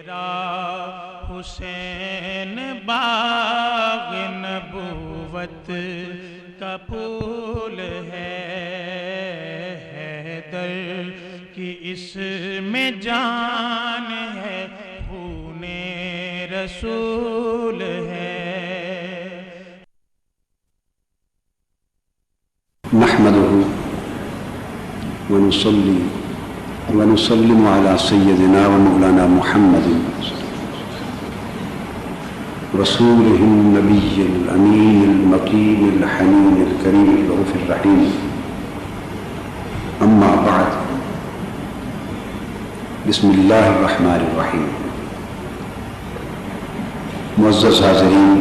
تیرا حسین باغ نبوت کا پھول ہے، حیدر کی اس میں جان ہے، خون رسول ہے۔ نحمده ونصلي ونسلم على سيدنا ومولانا محمد رسوله النبي الأمين المكين الحنين الكريم الرؤوف الرحيم، أما بعد، بسم الله الرحمن الرحيم۔ معزز حاضرین،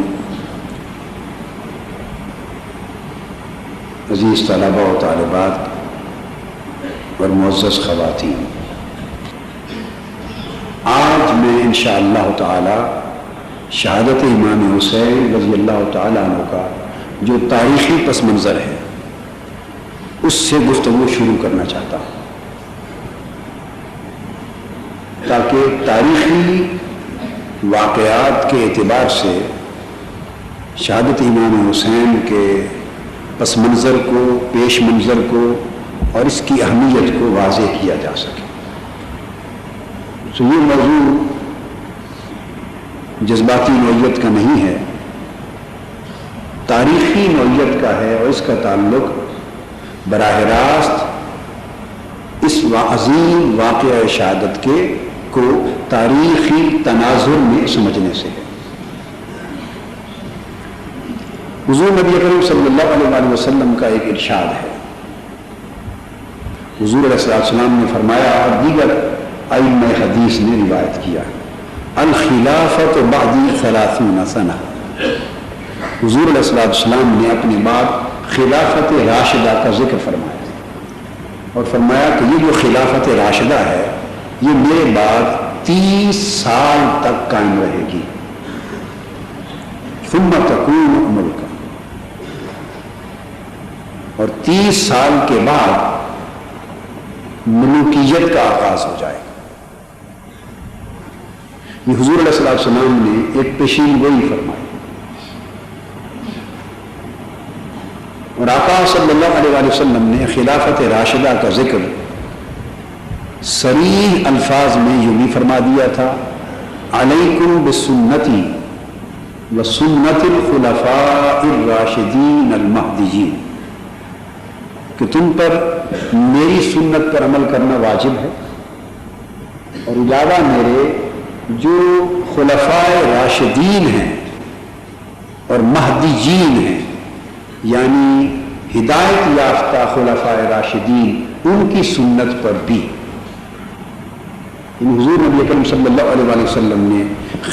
عزیز طلباء و طالبات اور معزز خواتین، آج میں انشاءاللہ تعالی شہادت امام حسین رضی اللہ تعالی عنہ کا جو تاریخی پس منظر ہے اس سے گفتگو شروع کرنا چاہتا ہوں، تاکہ تاریخی واقعات کے اعتبار سے شہادت امام حسین کے پس منظر کو، پیش منظر کو اور اس کی اہمیت کو واضح کیا جا سکے۔ تو یہ موضوع جذباتی نوعیت کا نہیں ہے، تاریخی نوعیت کا ہے، اور اس کا تعلق براہ راست اس عظیم واقعہ شہادت کے کو تاریخی تناظر میں سمجھنے سے ہے۔ حضور نبی کریم صلی اللہ علیہ وسلم کا ایک ارشاد ہے، حضور علیہ السلام نے فرمایا اور دیگر ائمہ حدیث نے روایت کیا، الخلافۃ بعدی 30 سنہ۔ حضور علیہ السلام نے اپنے بعد خلافت راشدہ کا ذکر فرمایا اور فرمایا کہ یہ جو خلافت راشدہ ہے یہ میرے بعد 30 سال تک قائم رہے گی، ثم تکون ملکا، اور 30 سال کے بعد ملوکیت کا آغاز ہو جائے گا۔ یہ حضور علیہ السلام نے ایک پیشین گوئی فرمائی، اور آقا صلی اللہ علیہ وسلم نے خلافت راشدہ کا ذکر صریح الفاظ میں یوں بھی فرما دیا تھا، علیکم بسنتی وسنت الخلفاء الراشدین المہدیین، کہ تم پر میری سنت پر عمل کرنا واجب ہے، اور علاوہ میرے جو خلفاء راشدین ہیں اور مہدیین ہیں، یعنی ہدایت یافتہ خلفاء راشدین، ان کی سنت پر بھی۔ حضور نبی اکرم صلی اللہ علیہ وسلم نے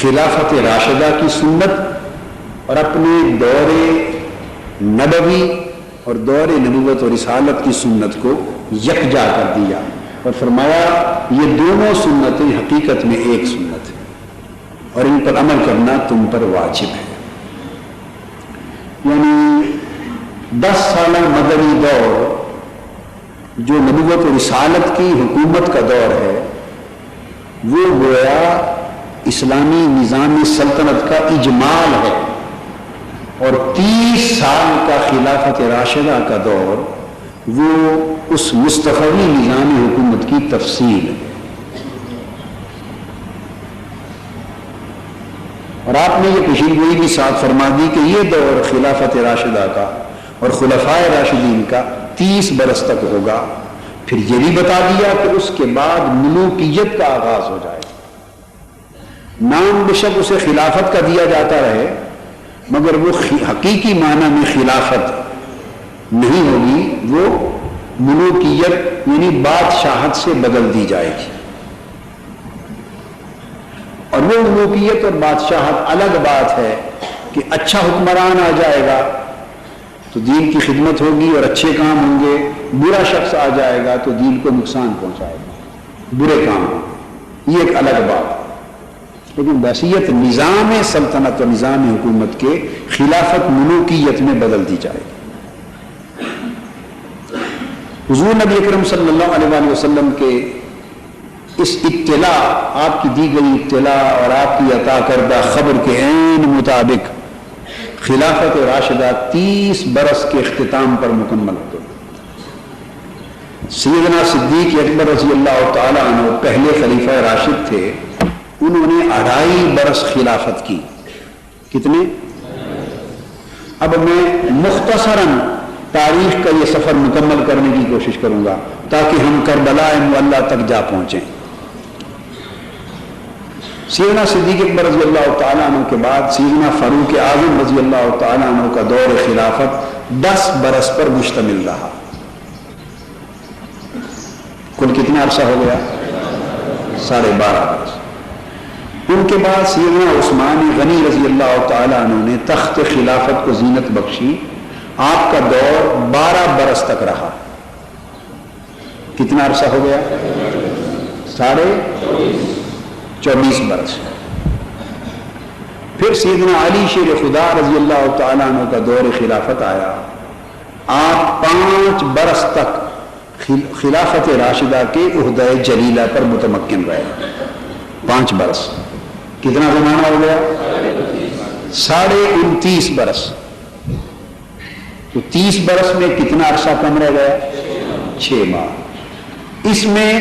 خلافت راشدہ کی سنت اور اپنے دور نبوی اور دور نبوت اور رسالت کی سنت کو یکجا کر دیا اور فرمایا یہ دونوں سنتیں حقیقت میں ایک سنت ہے اور ان پر عمل کرنا تم پر واجب ہے۔ یعنی 10 سالہ مدنی دور جو نبوت و رسالت کی حکومت کا دور ہے، وہ گویا اسلامی نظام سلطنت کا اجمال ہے، اور 30 سال کا خلافت راشدہ کا دور وہ اس مصطفی نظام حکومت کی تفصیل ہے۔ اور آپ نے یہ پیشین گوئی بھی ساتھ فرما دی کہ یہ دور خلافت راشدہ کا اور خلفائے راشدین کا 30 برس تک ہوگا، پھر یہ بھی بتا دیا کہ اس کے بعد ملوکیت کا آغاز ہو جائے گا۔ نام بے شک اسے خلافت کا دیا جاتا رہے، مگر وہ حقیقی معنی میں خلافت نہیں ہوگی، وہ ملوکیت یعنی بادشاہت سے بدل دی جائے گی، اور وہ ملوکیت اور بادشاہت الگ بات ہے کہ اچھا حکمران آ جائے گا تو دین کی خدمت ہوگی اور اچھے کام ہوں گے، برا شخص آ جائے گا تو دین کو نقصان پہنچائے گا، برے کام ہوں گے، یہ ایک الگ بات ہے۔ لیکن بحیثیت نظام سلطنت و نظام حکومت کے خلافت ملوکیت میں بدل دی جائے گی۔ حضور نبی اکرم صلی اللہ علیہ وسلم کے اس اطلاع، آپ کی دی گئی اطلاع اور آپ کی عطا کردہ خبر کے عین مطابق خلافت راشدہ 30 برس کے اختتام پر مکمل ہو گئی۔ سیدنا صدیق اکبر رضی اللہ تعالیٰ عنہ پہلے خلیفہ راشد تھے، انہوں نے 2.5 برس خلافت کی۔ کتنے؟ اب میں مختصراً تاریخ کا یہ سفر مکمل کرنے کی کوشش کروں گا تاکہ ہم کربلا معلیٰ تک جا پہنچیں۔ سیدنا صدیق اکبر رضی اللہ تعالیٰ عنہ کے بعد سیدنا فاروق اعظم رضی اللہ تعالیٰ عنہ کا دور خلافت 10 برس پر مشتمل رہا۔ کل کتنا عرصہ ہو گیا؟ 12.5 برس۔ ان کے بعد سیدنا عثمان غنی رضی اللہ تعالیٰ عنہ نے تخت خلافت کو زینت بخشی، آپ کا دور 12 برس تک رہا۔ کتنا عرصہ ہو گیا؟ 24 برس۔ پھر سیدنا علی شیر خدا رضی اللہ تعالیٰ عنہ کا دور خلافت آیا، آپ 5 برس تک خلافت راشدہ کے عہدہ جلیلہ پر متمکن رہے۔ 5 برس۔ کتنا زمانہ ہو گیا؟ 29.5 برس۔ تو 30 برس میں کتنا عرصہ کم رہ گیا؟ 6 ماہ۔ اس میں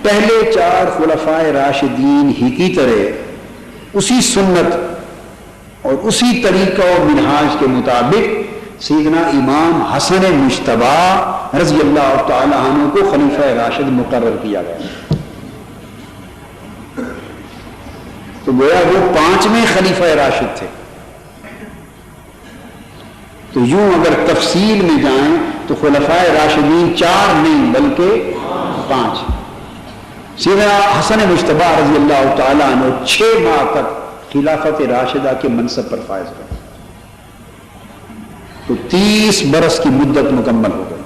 پہلے 4 خلفائے راشدین ہی کی طرح اسی سنت اور اسی طریقہ و منہاج کے مطابق سیدنا امام حسن مجتبی رضی اللہ تعالیٰ عنہ کو خلیفہ راشد مقرر کیا گیا۔ تو گویا وہ 5ویں خلیفہ راشد تھے۔ تو یوں اگر تفصیل میں جائیں تو خلفائے راشدین 4 نہیں بلکہ 5۔ سیدنا حسن مجتبی رضی اللہ تعالیٰ عنہ 6 ماہ تک خلافت راشدہ کے منصب پر فائز رہے۔ تو 30 برس کی مدت مکمل ہو گئی۔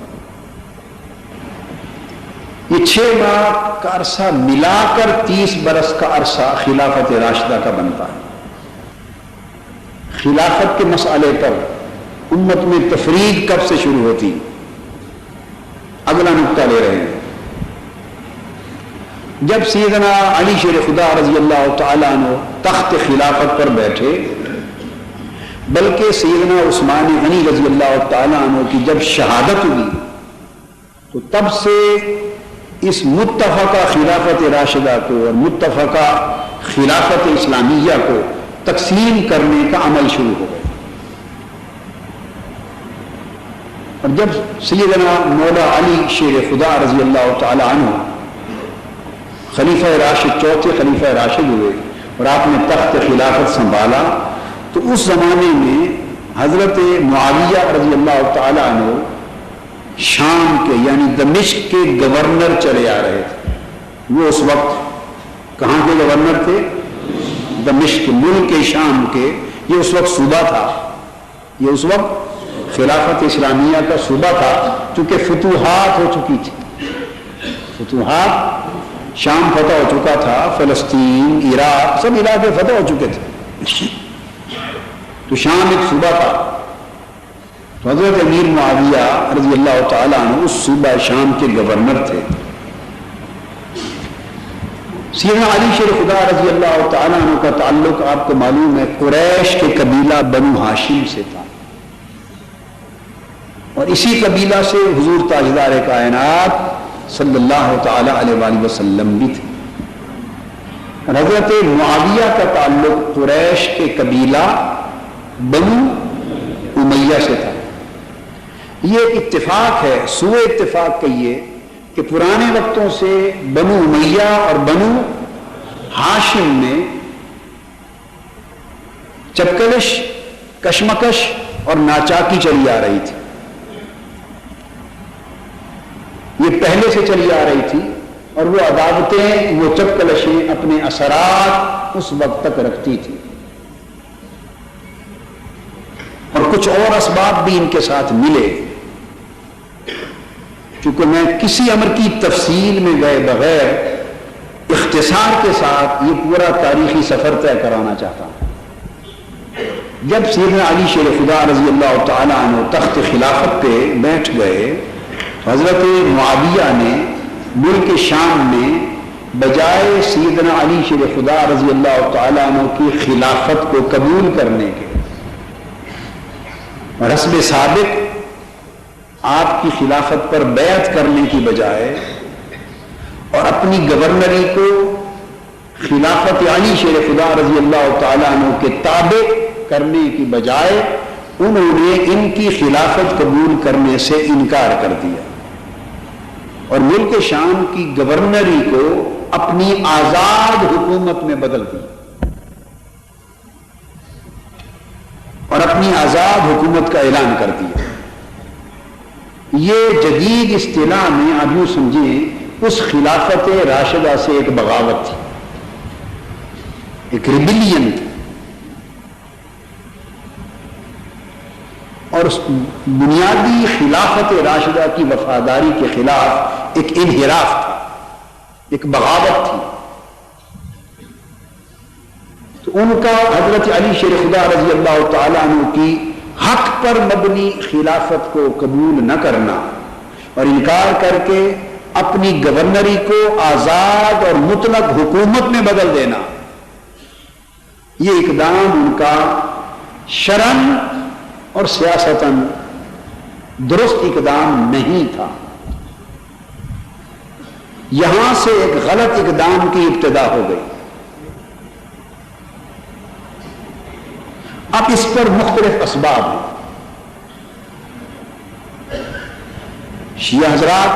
یہ 6 ماہ کا عرصہ ملا کر 30 برس کا عرصہ خلافت راشدہ کا بنتا ہے۔ خلافت کے مسئلے پر امت میں تفریق کب سے شروع ہوتی؟ اگلا نقطہ لے رہے ہیں۔ جب سیدنا علی شیر خدا رضی اللہ تعالیٰ عنہ تخت خلافت پر بیٹھے، بلکہ سیدنا عثمان غنی رضی اللہ تعالیٰ عنہ کی جب شہادت ہوئی تو تب سے اس متفقہ خلافت راشدہ کو اور متفقہ خلافت اسلامیہ کو تقسیم کرنے کا عمل شروع ہو گیا۔ اور جب سیدنا مولا علی شیر خدا رضی اللہ تعالی عنہ خلیفہ راشد، 4تھے خلیفہ راشد ہوئے اور آپ نے تخت خلافت سنبھالا، تو اس زمانے میں حضرت معاویہ رضی اللہ تعالی عنہ شام کے یعنی دمشق کے گورنر چلے آ رہے تھے۔ وہ اس وقت کہاں کے گورنر تھے؟ دمشق، ملک شام کے۔ یہ اس وقت صوبہ تھا، یہ اس وقت خلافت اسلامیہ کا صوبہ تھا، چونکہ فتوحات ہو چکی تھی۔ فتوحات، شام فتح ہو چکا تھا، فلسطین، عراق، سب علاقے فتح ہو چکے تھے، تو شام ایک صوبہ تھا۔ تو حضرت امیر معاویہ رضی اللہ تعالیٰ عنہ اس صوبہ شام کے گورنر تھے۔ سیدنا علی شیر خدا رضی اللہ تعالیٰ عنہ کا تعلق آپ کو معلوم ہے قریش کے قبیلہ بنو ہاشم سے تھا، اور اسی قبیلہ سے حضور تاجدار کائنات صلی اللہ تعالی علیہ وآلہ وسلم بھی تھے۔ حضرت معاویہ کا تعلق قریش کے قبیلہ بنو امیہ سے تھا۔ یہ ایک اتفاق ہے، سوء اتفاق کہیے کہ پرانے وقتوں سے بنو امیہ اور بنو ہاشم میں چپکلش، کشمکش اور ناچاکی چلی آ رہی تھی۔ یہ پہلے سے چلی آ رہی تھی، اور وہ عداوتیں، وہ چپکلشیں اپنے اثرات اس وقت تک رکھتی تھی، اور کچھ اور اسباب بھی ان کے ساتھ ملے۔ چونکہ میں کسی امر کی تفصیل میں گئے بغیر اختصار کے ساتھ یہ پورا تاریخی سفر طے کرانا چاہتا ہوں۔ جب سیدنا علی شیر خدا رضی اللہ تعالیٰ عنہ تخت خلافت پہ بیٹھ گئے، حضرت معاویہ نے ملک شام میں بجائے سیدنا علی شیر خدا رضی اللہ تعالیٰ عنہ کی خلافت کو قبول کرنے کے، رسم سابق آپ کی خلافت پر بیعت کرنے کی بجائے اور اپنی گورنری کو خلافت علی شیر خدا رضی اللہ تعالیٰ عنہ کے تابع کرنے کی بجائے انہوں نے ان کی خلافت قبول کرنے سے انکار کر دیا اور ملک شام کی گورنری کو اپنی آزاد حکومت میں بدل دیا اور اپنی آزاد حکومت کا اعلان کر دیا۔ یہ جدید اصطلاح میں آپ یوں سمجھیں اس خلافت راشدہ سے ایک بغاوت تھی، ایک ریبیلین تھی، اور اس بنیادی خلافت راشدہ کی وفاداری کے خلاف ایک انحراف تھا، ایک بغاوت تھی۔ تو ان کا حضرت علی شیر خدا رضی اللہ تعالیٰ عنہ کی حق پر مبنی خلافت کو قبول نہ کرنا اور انکار کر کے اپنی گورنری کو آزاد اور مطلق حکومت میں بدل دینا، یہ اقدام ان کا شرعاً اور سیاستاً درست اقدام نہیں تھا۔ یہاں سے ایک غلط اقدام کی ابتدا ہو گئی۔ اب اس پر مختلف اسباب ہیں۔ شیعہ حضرات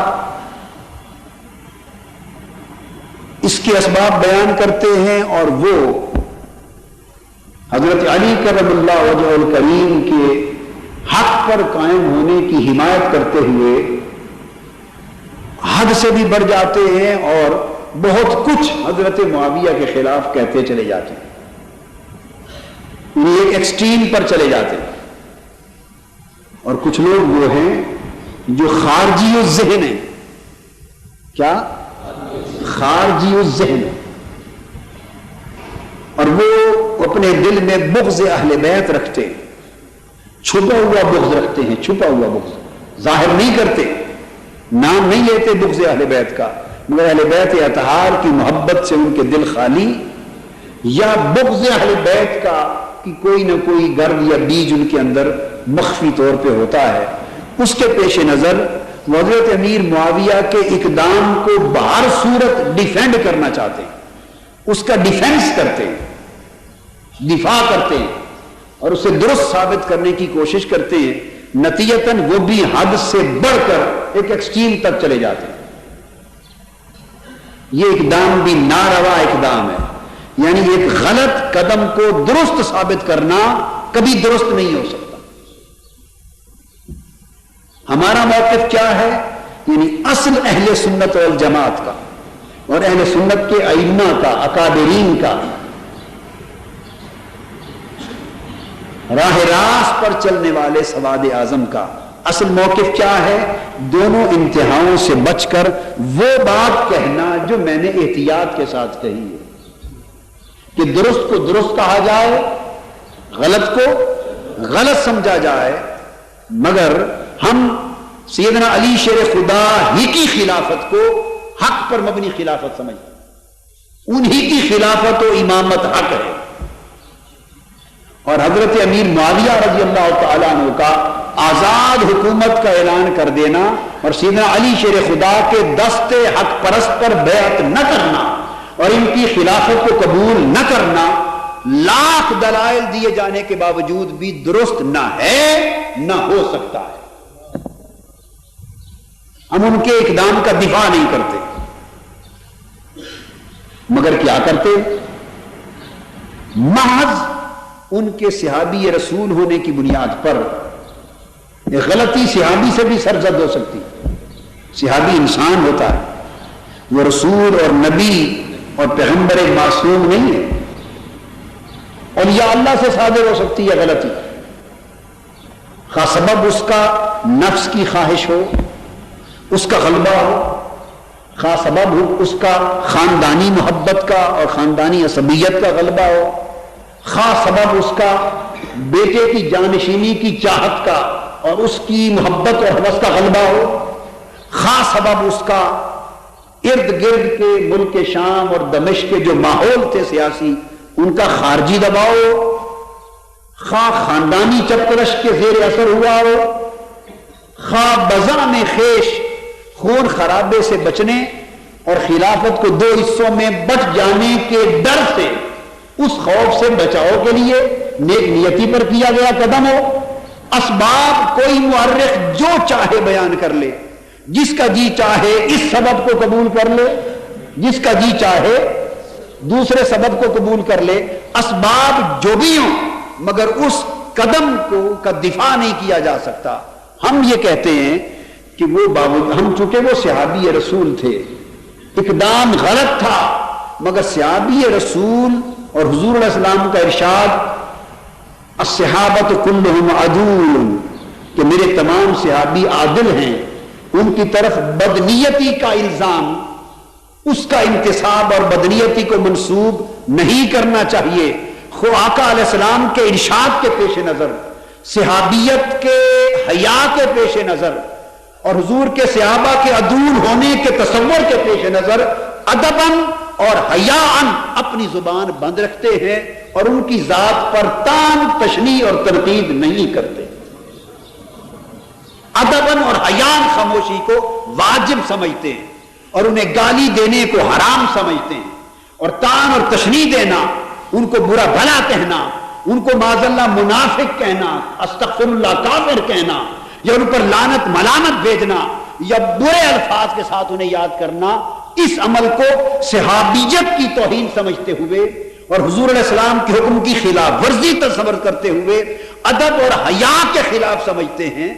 اس کے اسباب بیان کرتے ہیں اور وہ حضرت علی کرم اللہ وجہہ الکریم کے حق پر قائم ہونے کی حمایت کرتے ہوئے حد سے بھی بڑھ جاتے ہیں اور بہت کچھ حضرت معاویہ کے خلاف کہتے چلے جاتے ہیں، ایک ایکسٹریم پر چلے جاتے ہیں۔ اور کچھ لوگ وہ ہیں جو خارجی الذہن ہیں، کیا خارجی الذہن، اور وہ اپنے دل میں بغض اہل بیت رکھتے ہیں، چھپا ہوا بغض رکھتے ہیں، چھپا ہوا بغض ظاہر نہیں کرتے، نام نہیں لیتے بغض اہل بیت کا، مگر اہل بیت اطہار کی محبت سے ان کے دل خالی، یا بغض اہل بیت کا کہ کوئی نہ کوئی گرد یا بیج ان کے اندر مخفی طور پہ ہوتا ہے، اس کے پیش نظر حضرت امیر معاویہ کے اقدام کو بہر صورت ڈیفینڈ کرنا چاہتے ہیں، اس کا ڈیفینس کرتے ہیں، دفاع کرتے ہیں اور اسے درست ثابت کرنے کی کوشش کرتے ہیں، نتیجتاً وہ بھی حد سے بڑھ کر ایک ایکسٹریم تک چلے جاتے ہیں۔ یہ اقدام بھی ناروا اقدام ہے، یعنی ایک غلط قدم کو درست ثابت کرنا کبھی درست نہیں ہو سکتا۔ ہمارا موقف کیا ہے؟ یعنی اصل اہل سنت والجماعت کا اور اہل سنت کے ائمہ کا، اکابرین کا، راہ راست پر چلنے والے سواد اعظم کا اصل موقف کیا ہے؟ دونوں انتہاؤں سے بچ کر وہ بات کہنا جو میں نے احتیاط کے ساتھ کہی ہے، کہ درست کو درست کہا جائے، غلط کو غلط سمجھا جائے، مگر ہم سیدنا علی شیر خدا ہی کی خلافت کو حق پر مبنی خلافت سمجھیں، انہی کی خلافت و امامت حق ہے، اور حضرت امیر معاویہ رضی اللہ تعالیٰ عنہ کا آزاد حکومت کا اعلان کر دینا اور سیدنا علی شیر خدا کے دست حق پرست پر بیعت نہ کرنا اور ان کی خلافت کو قبول نہ کرنا، لاکھ دلائل دیے جانے کے باوجود بھی درست نہ ہے، نہ ہو سکتا ہے۔ ہم ان کے اقدام کا دفاع نہیں کرتے، مگر کیا کرتے؟ محض ان کے صحابی رسول ہونے کی بنیاد پر ایک غلطی صحابی سے بھی سرزد ہو سکتی، صحابی انسان ہوتا ہے، وہ رسول اور نبی اور پیغمبر معصوم نہیں ہے، اور یا اللہ سے صادر ہو سکتی ہے غلطی، خواہ سبب اس کا نفس کی خواہش ہو، اس کا غلبہ ہو، خواہ سبب ہو اس کا خاندانی محبت کا اور خاندانی عصبیت کا غلبہ ہو، خواہ سبب اس کا بیٹے کی جانشینی کی چاہت کا اور اس کی محبت اور ہوس کا غلبہ ہو، خاص سبب اس کا ارد گرد کے ملک شام اور دمشق کے جو ماحول تھے سیاسی، ان کا خارجی دباؤ خواہ خاندانی چپرش کے زیر اثر ہوا ہو، خواہ بزم خیش خون خرابے سے بچنے اور خلافت کو دو حصوں میں بٹ جانے کے ڈر سے، اس خوف سے بچاؤ کے لیے نیک نیتی پر کیا گیا قدم ہو۔ اسباب کوئی مورخ جو چاہے بیان کر لے، جس کا جی چاہے اس سبب کو قبول کر لے، جس کا جی چاہے دوسرے سبب کو قبول کر لے، اسباب جو بھی ہوں، مگر اس قدم کو کا دفاع نہیں کیا جا سکتا۔ ہم یہ کہتے ہیں کہ وہ ہم چونکہ وہ صحابی رسول تھے، اقدام غلط تھا، مگر صحابی رسول اور حضور علیہ السلام کا ارشاد الصحابۃ کلہم عدول، کہ میرے تمام صحابی عادل ہیں، ان کی طرف بدنیتی کا الزام، اس کا انتساب اور بدنیتی کو منسوب نہیں کرنا چاہیے۔ خود آقا علیہ السلام کے ارشاد کے پیش نظر، صحابیت کے حیا کے پیش نظر اور حضور کے صحابہ کے عدول ہونے کے تصور کے پیش نظر ادباً اور حیاءً اپنی زبان بند رکھتے ہیں اور ان کی ذات پر تان تشنیع اور تنقید نہیں کرتے۔ ادباً اور حیاءً خاموشی کو واجب سمجھتے ہیں اور انہیں گالی دینے کو حرام سمجھتے ہیں، اور تان اور تشنیع دینا، ان کو برا بھلا کہنا، ان کو معاذ اللہ منافق کہنا، استغفر اللہ کافر کہنا، یا ان پر لعنت ملامت بھیجنا، یا برے الفاظ کے ساتھ انہیں یاد کرنا، اس عمل کو صحابیت کی توہین سمجھتے ہوئے اور حضور علیہ السلام کے حکم کی خلاف ورزی تصور کرتے ہوئے ادب اور حیا کے خلاف سمجھتے ہیں،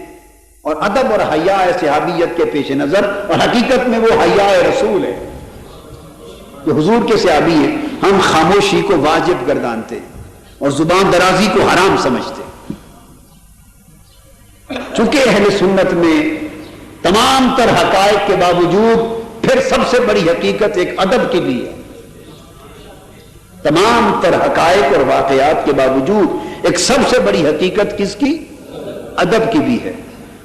اور ادب اور حیا صحابیت کے پیش نظر، اور حقیقت میں وہ حیا رسول ہے جو حضور کے صحابی ہیں، ہم خاموشی کو واجب گردانتے ہیں اور زبان درازی کو حرام سمجھتے ہیں۔ چونکہ اہل سنت میں تمام تر حقائق کے باوجود پھر سب سے بڑی حقیقت ایک ادب کی بھی ہے۔ تمام تر حقائق اور واقعات کے باوجود ایک سب سے بڑی حقیقت کس کی؟ ادب کی بھی ہے،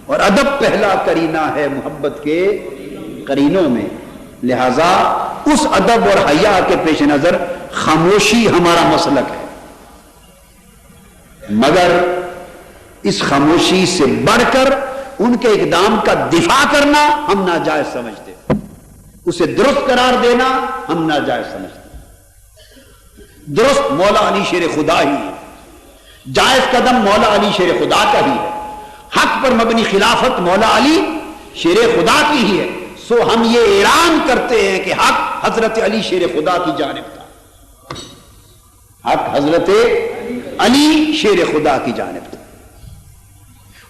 اور ادب پہلا کرینہ ہے محبت کے کرینوں میں، لہذا اس ادب اور حیا کے پیش نظر خاموشی ہمارا مسلک ہے، مگر اس خاموشی سے بڑھ کر ان کے اقدام کا دفاع کرنا ہم ناجائز سمجھتے، اسے درست قرار دینا ہم ناجائز سمجھتے۔ درست مولا علی شیر خدا ہی ہے، جائز قدم مولا علی شیر خدا کا ہی ہے، حق پر مبنی خلافت مولا علی شیر خدا کی ہی ہے، سو ہم یہ اعلان کرتے ہیں کہ حق حضرت علی شیر خدا کی جانب تھا، حق حضرت علی شیر خدا کی جانب تھا۔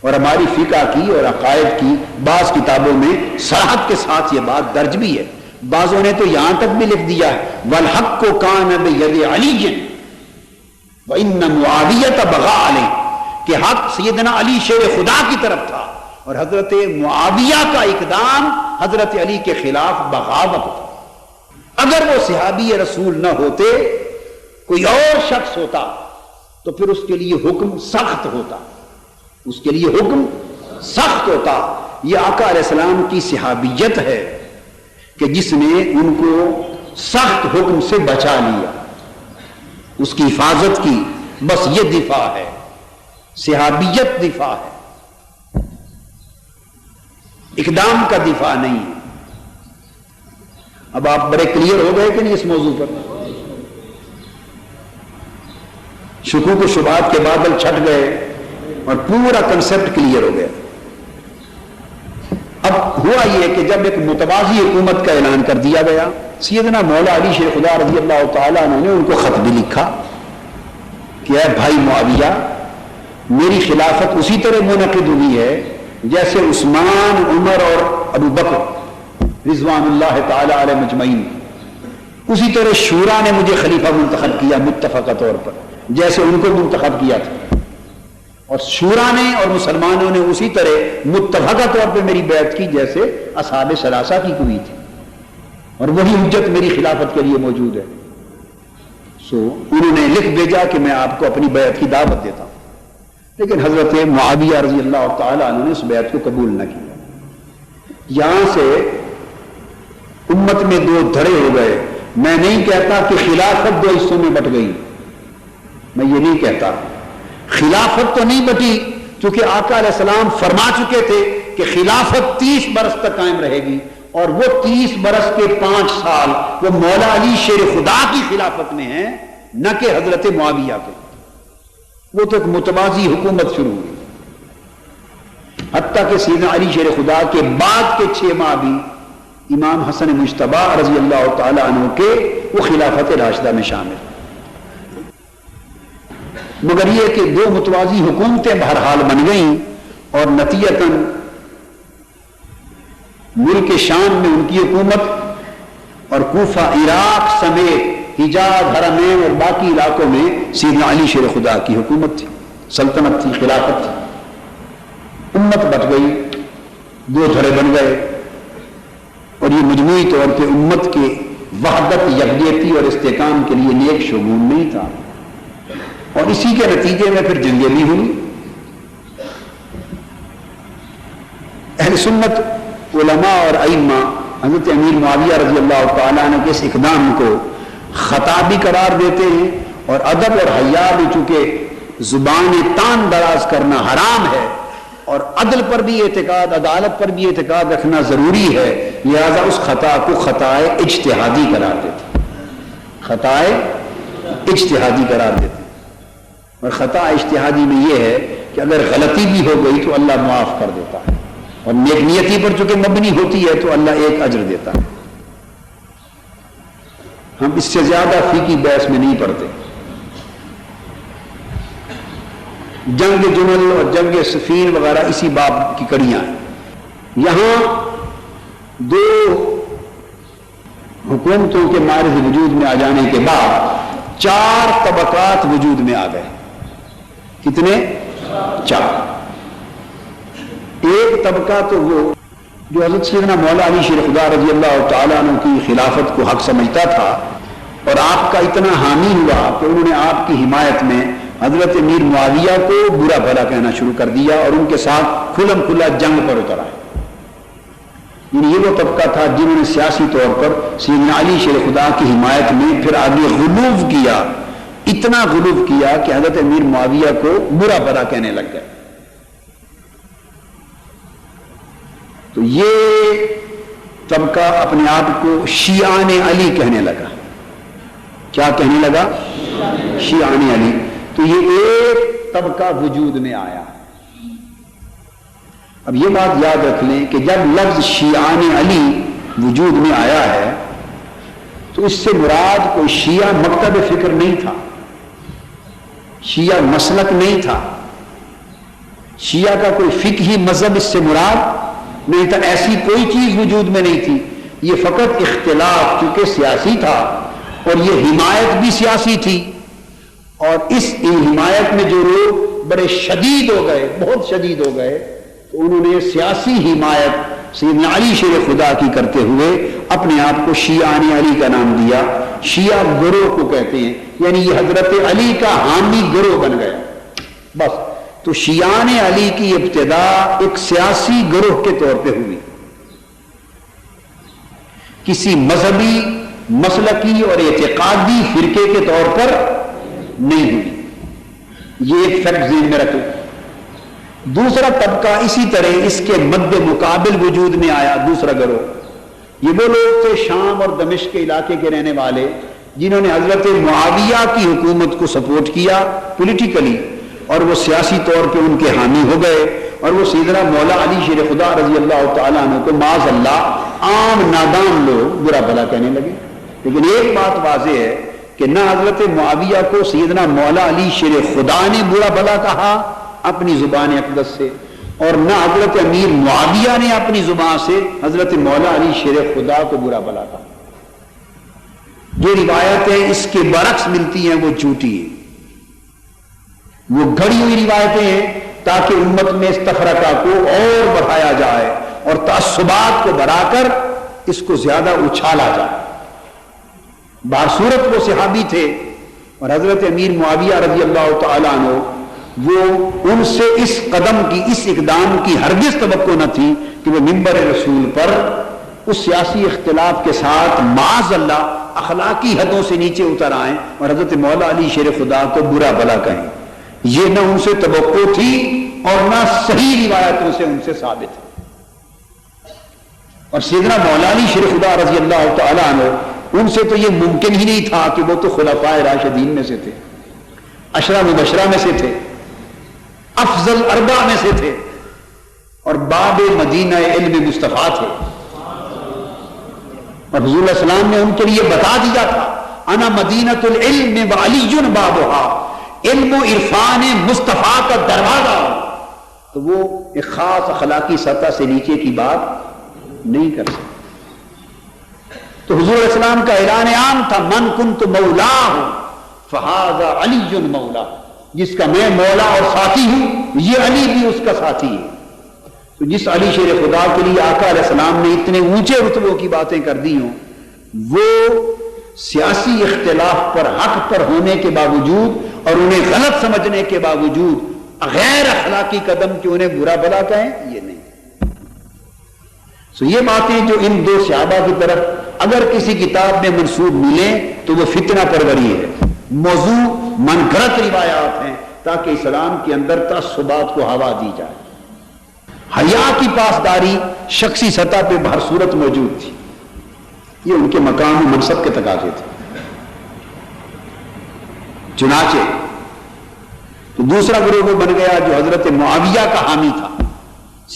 اور ہماری فقہ کی اور عقائد کی بعض کتابوں میں صراحت کے ساتھ یہ بات درج بھی ہے، بعضوں نے تو یہاں تک بھی لکھ دیا ہے والحق کان بید علی وان معاویہ بغا علیہ، کہ حق سیدنا علی شیر خدا کی طرف تھا اور حضرت معاویہ کا اقدام حضرت علی کے خلاف بغاوت تھا۔ اگر وہ صحابی رسول نہ ہوتے، کوئی اور شخص ہوتا، تو پھر اس کے لیے حکم سخت ہوتا، اس کے لیے حکم سخت ہوتا۔ یہ آقا علیہ السلام کی صحابیت ہے کہ جس نے ان کو سخت حکم سے بچا لیا، اس کی حفاظت کی، بس یہ دفاع ہے، صحابیت دفاع ہے، اقدام کا دفاع نہیں ہے۔ اب آپ بڑے کلیئر ہو گئے کہ نہیں اس موضوع پر؟ شکوک و شبہات کے بادل چھٹ گئے اور پورا کنسپٹ کلیئر ہو گیا۔ اب ہوا یہ کہ جب ایک متوازی حکومت کا اعلان کر دیا گیا، سیدنا مولا علی شیر خدا رضی اللہ تعالیٰ عنہ نے ان کو خط بھی لکھا کہ اے بھائی معاویہ، میری خلافت اسی طرح منعقد ہوئی ہے جیسے عثمان، عمر اور ابو بکر رضوان اللہ تعالی علیہ مجمعین، اسی طرح شورا نے مجھے خلیفہ منتخب کیا متفقہ طور پر جیسے ان کو منتخب کیا تھا، اور شورا نے اور مسلمانوں نے اسی طرح متفقہ طور پہ میری بیعت کی جیسے اصحاب ثلاثہ کی ہوئی تھی، اور وہی حجت میری خلافت کے لیے موجود ہے۔ سو انہوں نے لکھ بھیجا کہ میں آپ کو اپنی بیعت کی دعوت دیتا ہوں، لیکن حضرت معاویہ رضی اللہ تعالیٰ عنہ نے اس بیعت کو قبول نہ کیا۔ یہاں سے امت میں دو دھڑے ہو گئے. میں نہیں کہتا کہ خلافت دو حصوں میں بٹ گئی، میں یہ نہیں کہتا. خلافت تو نہیں بٹی، کیونکہ آقا علیہ السلام فرما چکے تھے کہ خلافت 30 برس تک قائم رہے گی، اور وہ 30 برس کے 5 سال وہ مولا علی شیر خدا کی خلافت میں ہیں، نہ کہ حضرت معاویہ کے. وہ تو ایک متوازی حکومت شروع ہوئی، حتیٰ کہ سیدنا علی شیر خدا کے بعد کے 6 ماہ بھی امام حسن مجتبی رضی اللہ تعالی عنہ کے وہ خلافت راشدہ میں شامل. مگر یہ کہ دو متوازی حکومتیں بہرحال بن گئیں، اور نتیجتاً ملک شام میں ان کی حکومت، اور کوفہ عراق سمیت حجاز حرمین اور باقی علاقوں میں سیدنا علی شیر خدا کی حکومت تھی، سلطنت تھی، خلافت تھی. امت بٹ گئی، دو دھڑے بن گئے، اور یہ مجموعی طور پہ امت کے وحدت، یکجہتی اور استحکام کے لیے نیک شگون نہیں تھا. اور اسی کے نتیجے میں پھر جنگیں بھی ہوئی. اہل سنت علماء اور ائمہ حضرت امیر معاویہ رضی اللہ تعالیٰ عنہ کے اس اقدام کو خطا بھی قرار دیتے ہیں، اور ادب اور حیا بھی، چونکہ زبان تان دراز کرنا حرام ہے اور عدل پر بھی اعتقاد، عدالت پر بھی اعتقاد رکھنا ضروری ہے، لہذا اس خطا کو خطائے اجتہادی قرار دیتے، خطائے اجتہادی قرار دیتے. اور خطا اجتہادی میں یہ ہے کہ اگر غلطی بھی ہو گئی تو اللہ معاف کر دیتا ہے، اور نیک نیتی پر چونکہ مبنی ہوتی ہے تو اللہ ایک اجر دیتا ہے. ہم اس سے زیادہ فقہی بحث میں نہیں پڑتے. جنگ جمل اور جنگ صفین وغیرہ اسی باب کی کڑیاں ہیں. یہاں دو حکومتوں کے معرض وجود میں آ جانے کے بعد 4 طبقات وجود میں آ گئے. کتنے؟ 4. ایک طبقہ تو وہ جو حضرت سیدنا مولا علی شیر خدا رضی اللہ تعالیٰ عنہ کی خلافت کو حق سمجھتا تھا، اور آپ کا اتنا حامی ہوا کہ انہوں نے آپ کی حمایت میں حضرت امیر معاویہ کو برا بھلا کہنا شروع کر دیا، اور ان کے ساتھ کھلم کھلا جنگ پر اتر آئے. یعنی یہ وہ طبقہ تھا جنہوں نے سیاسی طور پر سیدنا علی شیر خدا کی حمایت میں پھر آگے غلوف کیا، اتنا غلوف کیا کہ حضرت امیر معاویہ کو برا بھلا کہنے لگ گئے. تو یہ طبقہ اپنے آپ کو شیعان علی کہنے لگا. کیا کہنے لگا؟ شیعان علی. تو یہ ایک طبقہ وجود میں آیا. اب یہ بات یاد رکھ لیں کہ جب لفظ شیعان علی وجود میں آیا ہے تو اس سے مراد کوئی شیعہ مکتب فکر نہیں تھا، شیعہ مسلک نہیں تھا، شیعہ کا کوئی فقہی مذہب اس سے مراد نہیں تھا. ایسی کوئی چیز وجود میں نہیں تھی. یہ فقط اختلاف چونکہ سیاسی تھا، اور یہ حمایت بھی سیاسی تھی، اور اس حمایت میں جو لوگ بڑے شدید ہو گئے، بہت شدید ہو گئے، تو انہوں نے سیاسی حمایت سیدنا علی شیر خدا کی کرتے ہوئے اپنے آپ کو شیعان علی کا نام دیا. شیعہ گروہ کو کہتے ہیں، یعنی یہ حضرت علی کا حامی گروہ بن گیا بس. تو شیعان علی کی ابتدا ایک سیاسی گروہ کے طور پہ ہوئی، کسی مذہبی، مسلکی اور اعتقادی فرقے کے طور پر نہیں ہوئی. یہ ایک فیکٹ ذہن میں رکھو. دوسرا طبقہ اسی طرح اس کے مد مقابل وجود میں آیا، دوسرا گروہ. یہ وہ لوگ تھے شام اور دمشق کے علاقے کے رہنے والے جنہوں نے حضرت معاویہ کی حکومت کو سپورٹ کیا پولیٹیکلی، اور وہ سیاسی طور پہ ان کے حامی ہو گئے، اور وہ سیدنا مولا علی شیر خدا رضی اللہ تعالیٰ عنہ کو معاذ اللہ عام نادان لوگ برا بھلا کہنے لگے. لیکن ایک بات واضح ہے کہ نہ حضرت معاویہ کو سیدنا مولا علی شیر خدا نے برا بھلا کہا اپنی زبان اقدس سے، اور نہ حضرت امیر معاویہ نے اپنی زبان سے حضرت مولا علی شیر خدا کو برا بھلا کہا. جو روایتیں اس کے برعکس ملتی ہیں وہ جھوٹی ہیں، وہ گھڑی ہوئی روایتیں ہیں تاکہ امت میں اس تفرقہ کو اور بڑھایا جائے اور تعصبات کو بڑھا کر اس کو زیادہ اچھالا جائے. بصورت وہ صحابی تھے، اور حضرت امیر معاویہ رضی اللہ تعالیٰ عنہ وہ ان سے اس قدم کی، اس اقدام کی ہرگز توقع نہ تھی کہ وہ منبر رسول پر اس سیاسی اختلاف کے ساتھ معاذ اللہ اخلاقی حدوں سے نیچے اتر آئیں اور حضرت مولا علی شیر خدا کو برا بھلا کہیں. یہ نہ ان سے توقع تھی اور نہ صحیح روایتوں سے ان سے ثابت ہے. اور سیدنا مولا علی شیر خدا رضی اللہ تعالیٰ عنہ، ان سے تو یہ ممکن ہی نہیں تھا کہ وہ تو خلفائے راشدین میں سے تھے، عشرہ مبشرہ میں سے تھے، افضل اربع میں سے تھے، اور باب مدینہ علم مصطفیٰ تھے. اور حضور علیہ السلام نے ان کے لیے بتا دیا تھا انا مدینۃ العلم وعلی بابھا، علم و عرفان مصطفیٰ کا دروازہ. تو وہ ایک خاص اخلاقی سطح سے نیچے کی بات نہیں کر سکتے. تو حضور علیہ السلام کا اعلان عام تھا من کنت مولا فہذا علی مولا، جس کا میں مولا اور ساتھی ہوں یہ علی بھی اس کا ساتھی ہے. تو جس علی شیر خدا کے لیے آقا علیہ السلام نے اتنے اونچے رتبوں کی باتیں کر دی ہوں، وہ سیاسی اختلاف پر حق پر ہونے کے باوجود اور انہیں غلط سمجھنے کے باوجود غیر اخلاقی قدم کہ انہیں برا بھلا کہیں، یہ نہیں. یہ باتیں جو ان دو صحابہ کی طرف اگر کسی کتاب میں منسوب ملیں تو وہ فتنہ پروری ہے، موضوع من گھڑت روایات ہیں تاکہ اسلام کے اندر تعصبات کو ہوا دی جائے. حیا کی پاسداری شخصی سطح پہ بہر صورت موجود تھی، یہ ان کے مقام و منصب کے تقاضے تھے. چنانچہ تو دوسرا گروہ وہ بن گیا جو حضرت معاویہ کا حامی تھا،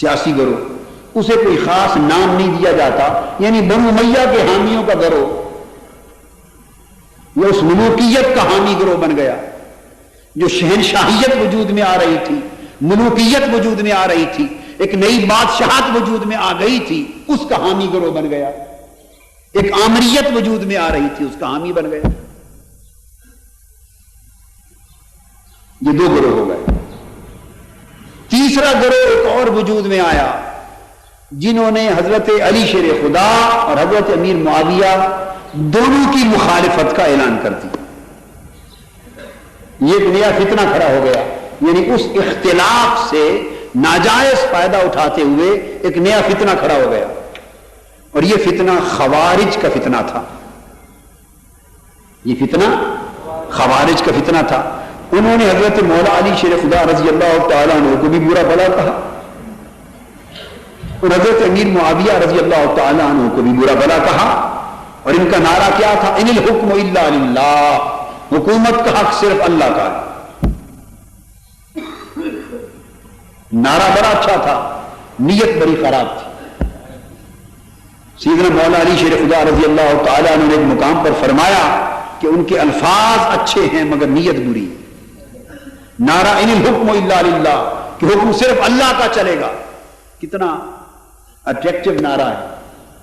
سیاسی گروہ، اسے کوئی خاص نام نہیں دیا جاتا، یعنی بنو امیہ کے حامیوں کا گروہ، یہ اس ملوکیت کا حامی گروہ بن گیا جو شہنشاہیت وجود میں آ رہی تھی، ملوکیت وجود میں آ رہی تھی، ایک نئی بادشاہت وجود میں آ گئی تھی، اس کا حامی گروہ بن گیا. ایک آمریت وجود میں آ رہی تھی، اس کا حامی بن گیا. یہ دو گروہ ہو گئے. تیسرا گروہ ایک اور وجود میں آیا جنہوں نے حضرت علی شیر خدا اور حضرت امیر معاویہ دونوں کی مخالفت کا اعلان کر دیا. یہ ایک نیا فتنہ کھڑا ہو گیا، یعنی اس اختلاف سے ناجائز فائدہ اٹھاتے ہوئے ایک نیا فتنہ کھڑا ہو گیا، اور یہ فتنہ خوارج کا فتنہ تھا. یہ فتنہ خوارج کا فتنہ تھا. انہوں نے حضرت مولا علی شیر خدا رضی اللہ تعالیٰ عنہ کو بھی برا بھلا کہا اور حضرت امیر معاویہ رضی اللہ تعالیٰ عنہ کو بھی برا بھلا کہا. اور ان کا نعرہ کیا تھا؟ ان الحکم الا للہ، حکومت کا حق صرف اللہ کا ہے. نعرہ بڑا اچھا تھا، نیت بڑی خراب تھی. سیدنا مولا علی شیر خدا رضی اللہ تعالیٰ عنہ نے ایک مقام پر فرمایا کہ ان کے الفاظ اچھے ہیں مگر نیت بری. نعرہ ان الحکم الا للہ، کہ حکم صرف اللہ کا چلے گا. کتنا اٹریکٹیو نعرہ ہے،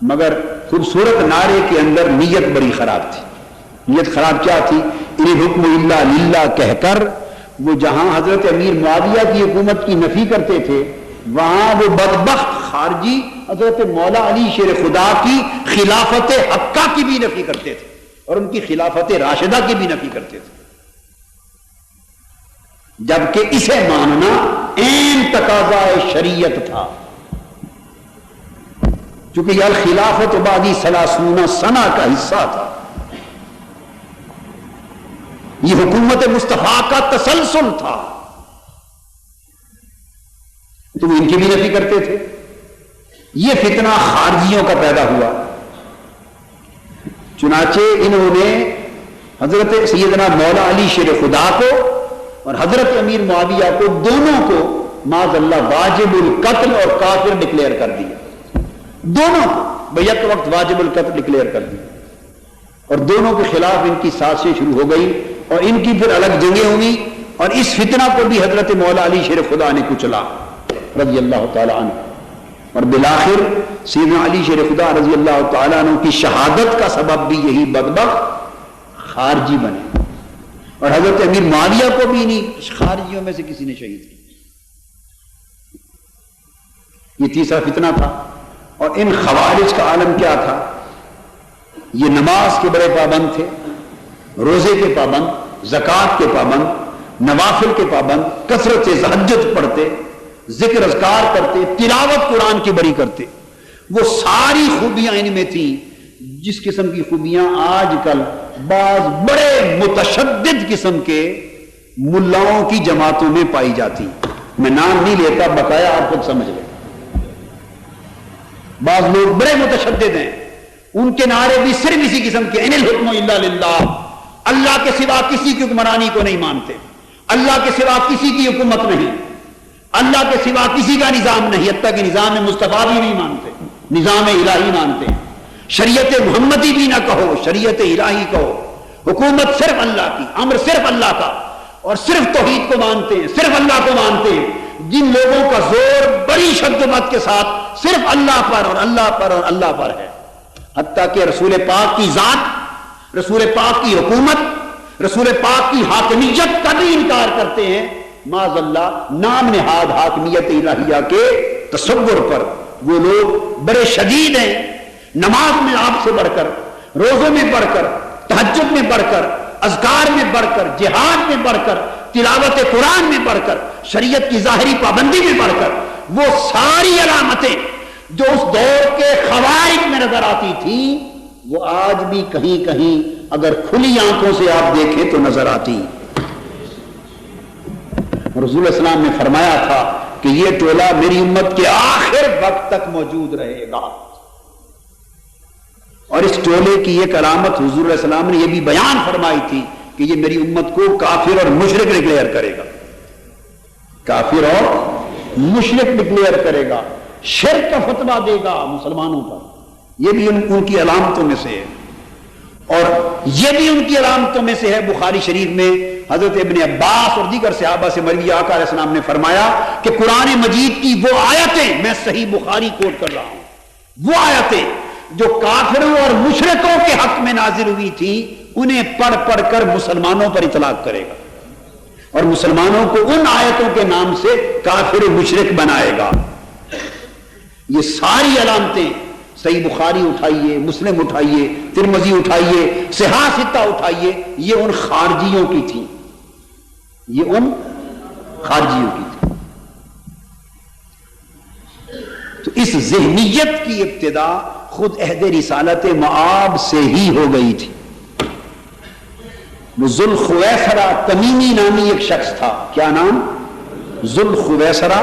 مگر خوبصورت نعرے کے اندر نیت بڑی خراب تھی. نیت خراب کیا تھی؟ ان الحکم الا للہ کہہ کر وہ جہاں حضرت امیر معاویہ کی حکومت کی نفی کرتے تھے، وہاں وہ بدبخت خارجی حضرت مولا علی شیر خدا کی خلافت حقہ کی بھی نفی کرتے تھے اور ان کی خلافت راشدہ کی بھی نفی کرتے تھے. جبکہ اسے ماننا عین تقاضا شریعت تھا، چونکہ یہ الخلافت بعدی 30 سنہ کا حصہ تھا. یہ حکومت مصطفیٰ کا تسلسل تھا، تم ان کی بھی نفی کرتے تھے. یہ فتنہ خارجیوں کا پیدا ہوا. چنانچہ انہوں نے حضرت سیدنا مولا علی شیر خدا کو اور حضرت امیر معاویہ کو دونوں کو معاذ اللہ واجب القتل اور کافر ڈکلیئر کر دیا. دونوں کو بیک وقت واجب القتل ڈکلیئر کر دیا، اور دونوں کے خلاف ان کی سازشیں شروع ہو گئی اور ان کی پھر الگ جنگیں ہوئی. اور اس فتنہ کو بھی حضرت مولا علی شیر خدا نے کچلا رضی اللہ تعالی عنہ. اور بالآخر سیدنا علی شیر خدا رضی اللہ تعالی عنہ کی شہادت کا سبب بھی یہی بدبخت خارجی بنے، اور حضرت امیر معاویہ کو بھی نہیں خارجیوں میں سے کسی نے شہید کیا. یہ تیسرا فتنہ تھا. اور ان خوارج کا عالم کیا تھا؟ یہ نماز کے بڑے پابند تھے، روزے کے پابند، زکوٰۃ کے پابند، نوافل کے پابند، کثرت سے تہجد پڑھتے، ذکر اذکار کرتے، تلاوت قرآن کی بڑی کرتے. وہ ساری خوبیاں ان میں تھیں جس قسم کی خوبیاں آج کل بعض بڑے متشدد قسم کے ملاؤں کی جماعتوں میں پائی جاتی. میں نام نہیں لیتا، بقایا آپ خود سمجھ لیں. بعض لوگ بڑے متشدد ہیں، ان کے نعرے بھی صرف اسی قسم کے، ان الحکم الا للہ، اللہ کے سوا کسی کی حکمرانی کو نہیں مانتے، اللہ کے سوا کسی کی حکومت نہیں، اللہ کے سوا کسی کا نظام نہیں، حتیٰ کہ نظام مصطفیٰ بھی نہیں مانتے، نظام الہی مانتے ہیں. شریعت محمدی بھی نہ کہو، شریعت الہی کہو. حکومت صرف اللہ کی، امر صرف اللہ کا، اور صرف توحید کو مانتے ہیں، صرف اللہ کو مانتے ہیں. جن لوگوں کا زور بڑی شد و مت کے ساتھ صرف اللہ پر اور اللہ پر اور اللہ پر ہے، حتیٰ کہ رسول پاک کی ذات، رسول پاک کی حکومت، رسول پاک کی حاکمیت کا بھی انکار کرتے ہیں. معاذ اللہ، نام نہاد حاکمیت الہیہ کے تصور پر وہ لوگ بڑے شدید ہیں. نماز میں آپ سے بڑھ کر، روزوں میں بڑھ کر، تہجد میں بڑھ کر، اذکار میں بڑھ کر، جہاد میں بڑھ کر، تلاوت قرآن میں بڑھ کر، شریعت کی ظاہری پابندی میں بڑھ کر، وہ ساری علامتیں جو اس دور کے خوارج میں نظر آتی تھیں وہ آج بھی کہیں کہیں اگر کھلی آنکھوں سے آپ دیکھیں تو نظر آتی. رسول السلام نے فرمایا تھا کہ یہ ٹولہ میری امت کے آخر وقت تک موجود رہے گا، اور اس ٹولے کی ایک علامت حضور علیہ السلام نے یہ بھی بیان فرمائی تھی کہ یہ میری امت کو کافر اور مشرک ڈکلیئر کرے گا، کافر اور مشرک ڈکلیئر کرے گا، شرک کا فتویٰ دے گا مسلمانوں پر. یہ بھی ان کی علامتوں میں سے ہے. اور یہ بھی ان کی علامتوں میں سے ہے. بخاری شریف میں حضرت ابن عباس اور دیگر صحابہ سے مروی آقا علیہ السلام نے فرمایا کہ قرآن مجید کی وہ آیتیں، میں صحیح بخاری کوٹ کر رہا ہوں، وہ آیتیں جو کافروں اور مشرکوں کے حق میں نازل ہوئی تھی انہیں پڑھ پڑھ کر مسلمانوں پر اطلاق کرے گا، اور مسلمانوں کو ان آیتوں کے نام سے کافر و مشرک بنائے گا. یہ ساری علامتیں صحیح بخاری اٹھائیے، مسلم اٹھائیے، ترمذی اٹھائیے، صحاح ستہ اٹھائیے، یہ ان خارجیوں کی تھی، یہ ان خارجیوں کی تھی. تو اس ذہنیت کی ابتدا خود عہد رسالت مآب سے ہی ہو گئی تھی. وہ ذوالخویسرہ تمیمی نامی ایک شخص تھا. کیا نام؟ ذوالخویسرہ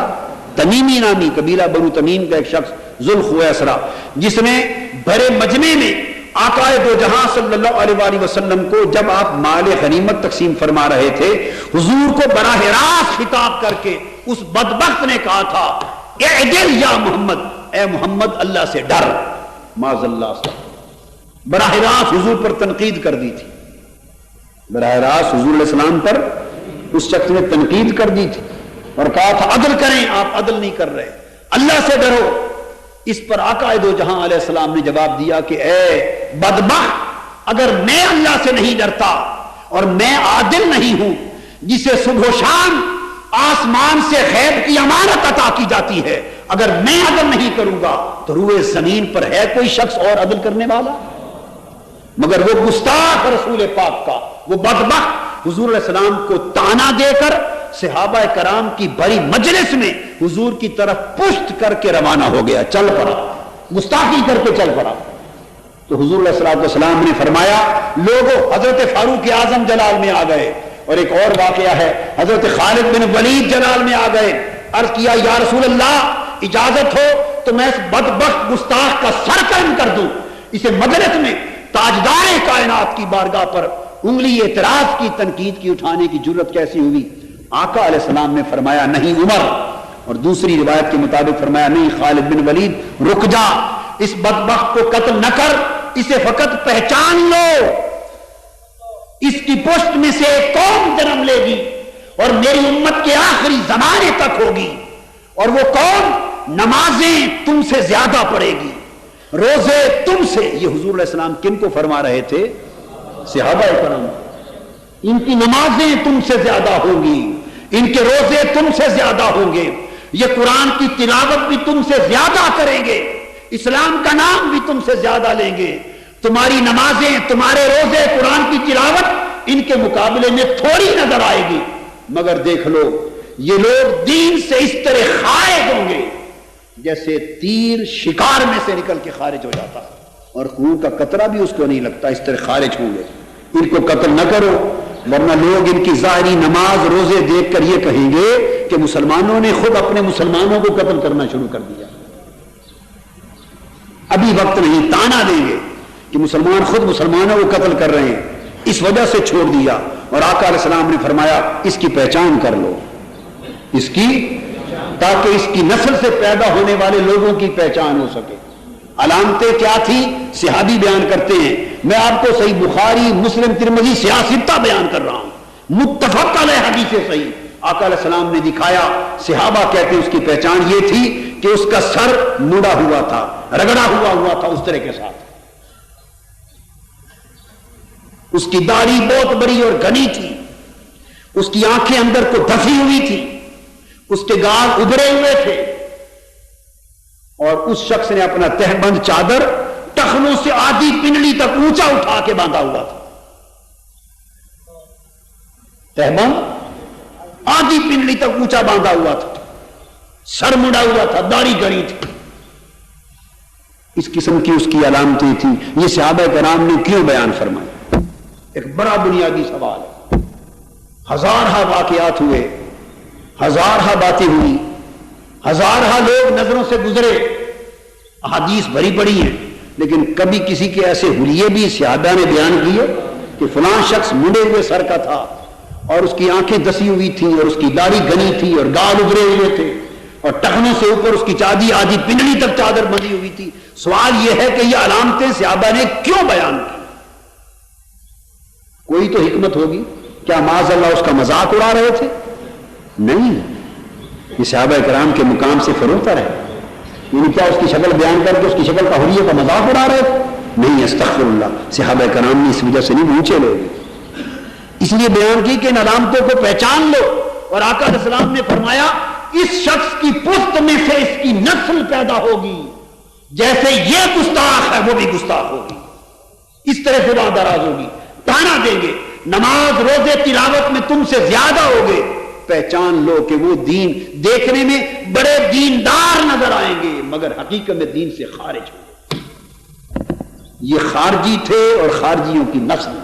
تمیمی نامی، قبیلہ بنو تمیم کا ایک شخص ذوالخویسرہ، جس نے بڑے مجمع میں آقا دو جہاں صلی اللہ علیہ وآلہ وسلم کو جب آپ مال غنیمت تقسیم فرما رہے تھے، حضور کو براہ راست خطاب کر کے اس بدبخت نے کہا تھا اعدل یا محمد، اے محمد اللہ سے ڈر. معاذ اللہ سے براہ راست حضور پر تنقید کر دی تھی، براہ راست حضور علیہ السلام پر اس شخص نے تنقید کر دی تھی اور کہا تھا عدل کریں، آپ عدل نہیں کر رہے، اللہ سے ڈرو. اس پر آقا دو جہاں علیہ السلام نے جواب دیا کہ اے بدبخت، اگر میں اللہ سے نہیں ڈرتا اور میں عادل نہیں ہوں جسے صبح و شام آسمان سے غیب کی امانت عطا کی جاتی ہے، اگر میں عدل نہیں کروں گا تو روئے زمین پر ہے کوئی شخص اور عدل کرنے والا؟ مگر وہ گستاخ رسول پاک کا وہ بدبخت حضور علیہ السلام کو تانا دے کر صحابہ کرام کی بڑی مجلس میں حضور کی طرف پشت کر کے روانہ ہو گیا، چل پڑا، گستاخی کر کے چل پڑا. تو حضور علیہ السلام نے فرمایا لوگوں، حضرت فاروق اعظم جلال میں آ گئے. اور ایک اور واقعہ ہے، حضرت خالد بن ولید جلال میں آ گئے. عرض کیا یا رسول اللہ اجازت ہو تو میں اس بدبخت گستاخ کا سر قلم کر دوں. اسے مجلس میں تاجدار کائنات کی بارگاہ پر انگلی اعتراض کی تنقید کی اٹھانے کی جرت کیسی ہوئی؟ آقا علیہ السلام نے فرمایا نہیں عمر، اور دوسری روایت کے مطابق فرمایا نہیں خالد بن ولید، رک جا، اس بدبخت کو قتل نہ کر، اسے فقط پہچان لو، اس کی پشت میں سے ایک قوم جنم لے گی اور میری امت کے آخری زمانے تک ہوگی، اور وہ قوم نمازیں تم سے زیادہ پڑھے گی، روزے تم سے. یہ حضور علیہ السلام کن کو فرما رہے تھے؟ صحابہ کرام. ان کی نمازیں تم سے زیادہ ہوں گی، ان کے روزے تم سے زیادہ ہوں گے، یہ قرآن کی تلاوت بھی تم سے زیادہ کریں گے، اسلام کا نام بھی تم سے زیادہ لیں گے. تمہاری نمازیں، تمہارے روزے، قرآن کی تلاوت ان کے مقابلے میں تھوڑی نظر آئے گی. مگر دیکھ لو یہ لوگ دین سے اس طرح خائف ہوں گے، جیسے تیر شکار میں سے نکل کے خارج ہو جاتا اور خون کا قطرہ بھی اس کو نہیں لگتا، اس طرح خارج ہوں گے۔ ان کو قتل نہ کرو، ورنہ لوگ ان کی ظاہری نماز روزے دیکھ کر یہ کہیں گے کہ مسلمانوں نے خود اپنے مسلمانوں کو قتل کرنا شروع کر دیا۔ ابھی وقت نہیں، تانا دیں گے کہ مسلمان خود مسلمانوں کو قتل کر رہے ہیں، اس وجہ سے چھوڑ دیا۔ اور آقا علیہ السلام نے فرمایا اس کی پہچان کر لو، اس کی، تاکہ اس کی نسل سے پیدا ہونے والے لوگوں کی پہچان ہو سکے۔ علامتیں کیا تھی؟ صحابی بیان کرتے ہیں، میں آپ کو صحیح بخاری، مسلم، ترمذی، سیاستہ بیان کر رہا ہوں، متفق علیہ حدیث صحیح۔ آقا علیہ السلام نے دکھایا، صحابہ کہتے ہیں اس کی پہچان یہ تھی کہ اس کا سر مڑا ہوا تھا، رگڑا ہوا تھا اس طرح کے ساتھ، اس کی داڑھی بہت بڑی اور گھنی تھی، اس کی آنکھیں اندر کو دھسی ہوئی تھی، اس کے گال ابھرے ہوئے تھے، اور اس شخص نے اپنا تہبند چادر ٹخنوں سے آدھی پنڈلی تک اونچا اٹھا کے باندھا ہوا تھا۔ تہبند آدھی پنڈلی تک اونچا باندھا ہوا تھا، سر مڑا ہوا تھا، داڑھی گڑی تھی۔ اس قسم کی اس کی علامتیں تھیں۔ یہ صحابہ کرام نے کیوں بیان فرمایا؟ ایک بڑا بنیادی سوال ہے۔ ہزارہ واقعات ہوئے، ہزارہ باتیں ہوئی، ہزارہ لوگ نظروں سے گزرے، احادیث بھری پڑی ہیں، لیکن کبھی کسی کے ایسے حلیے بھی صحابہ نے بیان کیے کہ فلاں شخص مڑے ہوئے سر کا تھا اور اس کی آنکھیں دسی ہوئی تھیں اور اس کی داڑھی گھنی تھی اور گال ابھرے ہوئے تھے اور ٹخنوں سے اوپر اس کی چادی آدھی پنڈلی تک چادر بندھی ہوئی تھی۔ سوال یہ ہے کہ یہ علامتیں صحابہ نے کیوں بیان کی؟ کوئی تو حکمت ہوگی۔ کیا معاذ اللہ اس کا مذاق اڑا رہے تھے؟ نہیں، یہ صحابہ کرام کے مقام سے فروتر ہے۔ یعنی کیا اس کی شکل بیان کر کے اس کی شکل کا حلیے کا مذاق اڑا رہے تھے؟ نہیں، استغفر اللہ، صحابہ کرام نے اس وجہ سے نہیں اونچے لوگ، اس لیے بیان کی کہ ان علامتوں کو پہچان لو۔ اور آقا علیہ السلام نے فرمایا اس شخص کی پشت میں سے اس کی نسل پیدا ہوگی، جیسے یہ گستاخ ہے وہ بھی گستاخ ہوگی، اس طرح سے راہ دراز ہوگی، تانا دیں گے، نماز روزے تلاوت میں تم سے زیادہ ہوگے۔ پہچان لو کہ وہ دین دیکھنے میں بڑے دیندار نظر آئیں گے مگر حقیقت میں دین سے خارج ہوں گے۔ یہ خارجی تھے اور خارجیوں کی نسل۔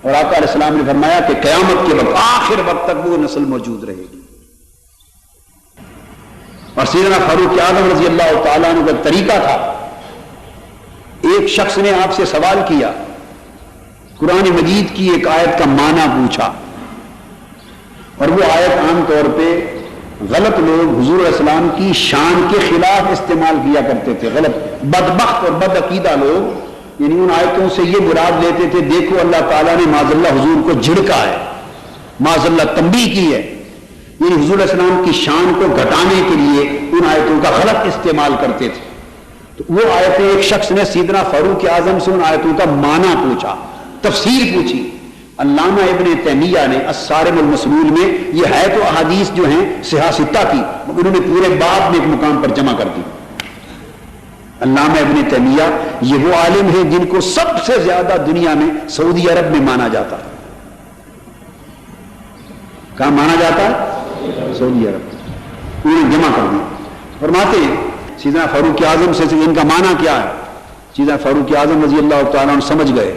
اور آقا علیہ السلام نے فرمایا کہ قیامت کے وقت آخر وقت تک وہ نسل موجود رہے گی۔ اور سیدنا فاروق اعظم رضی اللہ تعالیٰ عنہ کا طریقہ تھا، ایک شخص نے آپ سے سوال کیا، قرآن مجید کی ایک آیت کا معنی پوچھا، اور وہ آیت عام طور پہ غلط لوگ حضور علیہ السلام کی شان کے خلاف استعمال کیا کرتے تھے، غلط بدبخت اور بد عقیدہ لوگ، یعنی ان آیتوں سے یہ مراد لیتے تھے دیکھو اللہ تعالیٰ نے معاذ اللہ حضور کو جھڑکا ہے، معاذ اللہ تنبیہ کی ہے، یعنی حضور علیہ السلام کی شان کو گھٹانے کے لیے ان آیتوں کا غلط استعمال کرتے تھے۔ تو وہ آیتیں ایک شخص نے سیدنا فاروق اعظم سے ان آیتوں کا معنی پوچھا، تفسیر پوچھی۔ علامہ ابن تیمیہ نے الصارم المسلول میں، یہ ہے تو احادیث جو ہیں صحاح ستہ کی، انہوں نے پورے باب میں ایک مقام پر جمع کر دی۔ علامہ ابن تیمیہ یہ وہ عالم ہیں جن کو سب سے زیادہ دنیا میں سعودی عرب میں مانا جاتا ہے۔ کہاں مانا جاتا ہے؟ سعودی عرب۔ انہوں نے جمع کر دیا، فرماتے ہیں سیدنا فاروق اعظم سے ان کا معنی کیا ہے؟ سیدنا فاروق اعظم رضی اللہ تعالیٰ عنہ سمجھ گئے،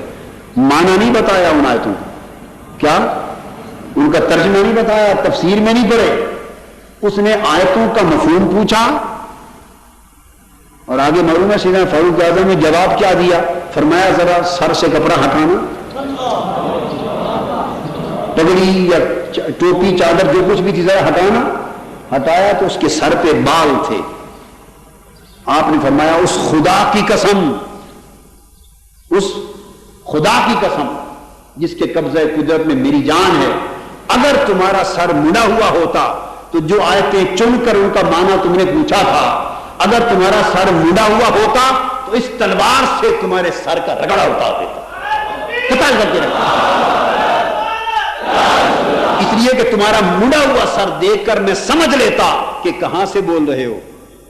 معنی نہیں بتایا ان آیتوں کو، کیا ان کا ترجمہ نہیں بتایا، تفسیر میں نہیں پڑھے، اس نے آیتوں کا مفہوم پوچھا اور آگے معلوم ہے سیدنا فاروق اعظم نے جواب کیا دیا؟ فرمایا ذرا سر سے کپڑا ہٹانا، پگڑی یا ٹوپی چادر جو کچھ بھی تھی ذرا ہٹانا۔ ہٹایا تو اس کے سر پہ بال تھے۔ آپ نے فرمایا اس خدا کی قسم، اس خدا کی قسم جس کے قبضہ قدرت میں میری جان ہے، اگر تمہارا سر مڑا ہوا ہوتا تو جو آیتیں چن کر ان کا معنی تم نے پوچھا تھا، اگر تمہارا سر مڑا ہوا ہوتا تو اس تلوار سے تمہارے سر کا رگڑا اتار دیتا، قتل کر کے رکھا، اس لیے کہ تمہارا مڑا ہوا سر دیکھ کر میں سمجھ لیتا کہ کہاں سے بول رہے ہو،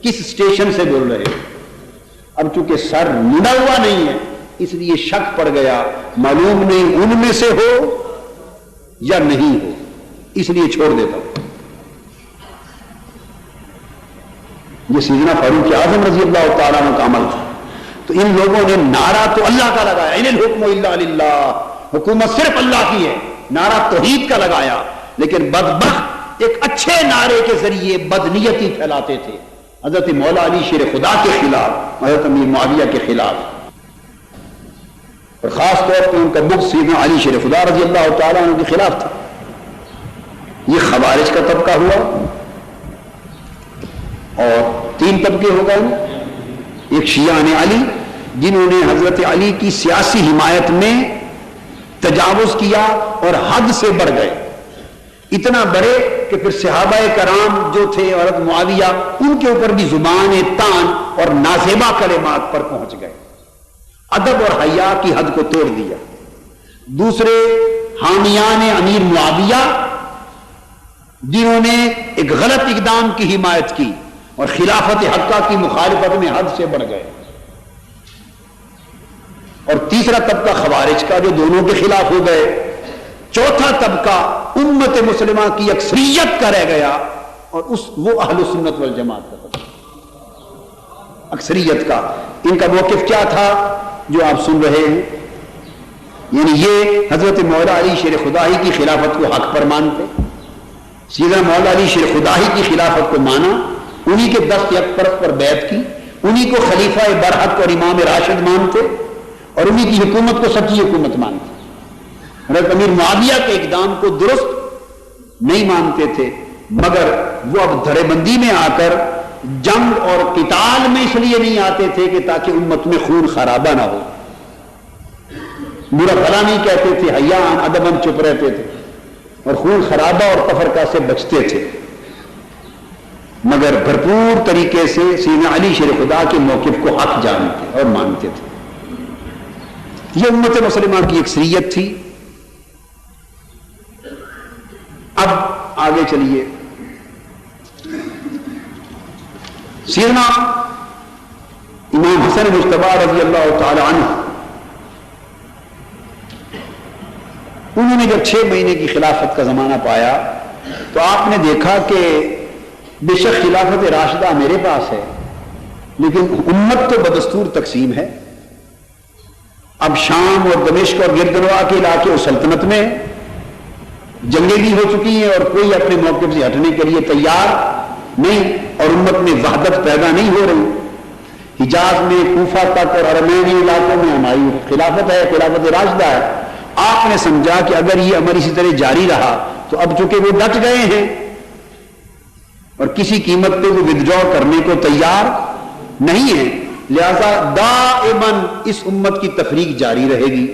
کس اسٹیشن سے بول رہے ہو۔ اب چونکہ سر مڑا ہوا نہیں ہے اس لیے شک پڑ گیا، معلوم نہیں ان میں سے ہو یا نہیں ہو، اس لیے چھوڑ دیتا ہوں۔ یہ سیدنا فاروق اعظم رضی اللہ تعالیٰ عنہ کا عمل تھا. تو ان لوگوں نے نعرہ تو اللہ کا لگایا، ان الحکم الا للہ، حکومت صرف اللہ کی ہے، نعرہ توحید کا لگایا، لیکن بدبخت ایک اچھے نعرے کے ذریعے بدنیتی پھیلاتے تھے، حضرت مولا علی شیر خدا کے خلاف، حضرت امیر معاویہ کے خلاف، اور خاص طور پہ ان کا بغض سیدنا علی شیر خدا رضی اللہ تعالیٰ عنہ کے خلاف تھا. یہ خوارج کا طبقہ ہوا، اور 3 طبقے ہو گئے. ایک شیعان علی جنہوں نے حضرت علی کی سیاسی حمایت میں تجاوز کیا اور حد سے بڑھ گئے، اتنا بڑے کہ پھر صحابہ کرام جو تھے حضرت معاویہ ان کے اوپر بھی زبان طعن اور نازیبہ کلمات پر پہنچ گئے، ادب اور حیا کی حد کو توڑ دیا. دوسرے حامیان امیر معاویہ جنہوں نے ایک غلط اقدام کی حمایت کی اور خلافت حقہ کی مخالفت میں حد سے بڑھ گئے. اور تیسرا طبقہ خوارج کا جو دونوں کے خلاف ہو گئے. چوتھا طبقہ امت مسلمہ کی اکثریت کا رہ گیا، اور وہ اہل سنت والجماعت کا طبقہ اکثریت کا. ان کا موقف کیا تھا جو آپ سن رہے ہیں؟ یعنی یہ حضرت مولا علی شیر خدائی کی خلافت کو حق پر مانتے، سیدنا مولا علی شیر خدائی کی خلافت کو مانا، انہی کے دست یک پرست پر بیعت کی، انہی کو خلیفہ برحق اور امام راشد مانتے، اور انہی کی حکومت کو سچی حکومت مانتے. حضرت امیر معاویہ کے اقدام کو درست نہیں مانتے تھے، مگر وہ اب دھڑے بندی میں آ کر جنگ اور قتال میں اس لیے نہیں آتے تھے کہ تاکہ امت میں خون خرابہ نہ ہو، برا بھلا نہیں کہتے تھے، حیاء ادباً چپ رہتے تھے اور خون خرابہ اور تفرقہ سے بچتے تھے، مگر بھرپور طریقے سے سیدنا علی شیر خدا کے موقف کو حق جانتے اور مانتے تھے. یہ امت مسلمہ کی اکثریت تھی. اب آگے چلیے. سیدنا امام حسن مجتبی رضی اللہ تعالی عنہ، انہوں نے جب 6 مہینے کی خلافت کا زمانہ پایا تو آپ نے دیکھا کہ بے شک خلافت راشدہ میرے پاس ہے، لیکن امت تو بدستور تقسیم ہے. اب شام اور دمشق اور گردنوا کے علاقے اور سلطنت میں جنگیں بھی ہو چکی ہیں اور کوئی اپنے موقف سے ہٹنے کے لیے تیار نہیں، اور امت میں وحدت پیدا نہیں ہو رہی. حجاز میں، کوفہ تک اور ارمینی علاقوں میں ہماری خلافت ہے، خلافت راشدہ ہے. آپ نے سمجھا کہ اگر یہ عمل اسی طرح جاری رہا تو اب چونکہ وہ ڈٹ گئے ہیں اور کسی قیمت پہ وہ ودڈرا کرنے کو تیار نہیں ہے، لہذا دائماً اس امت کی تفریق جاری رہے گی.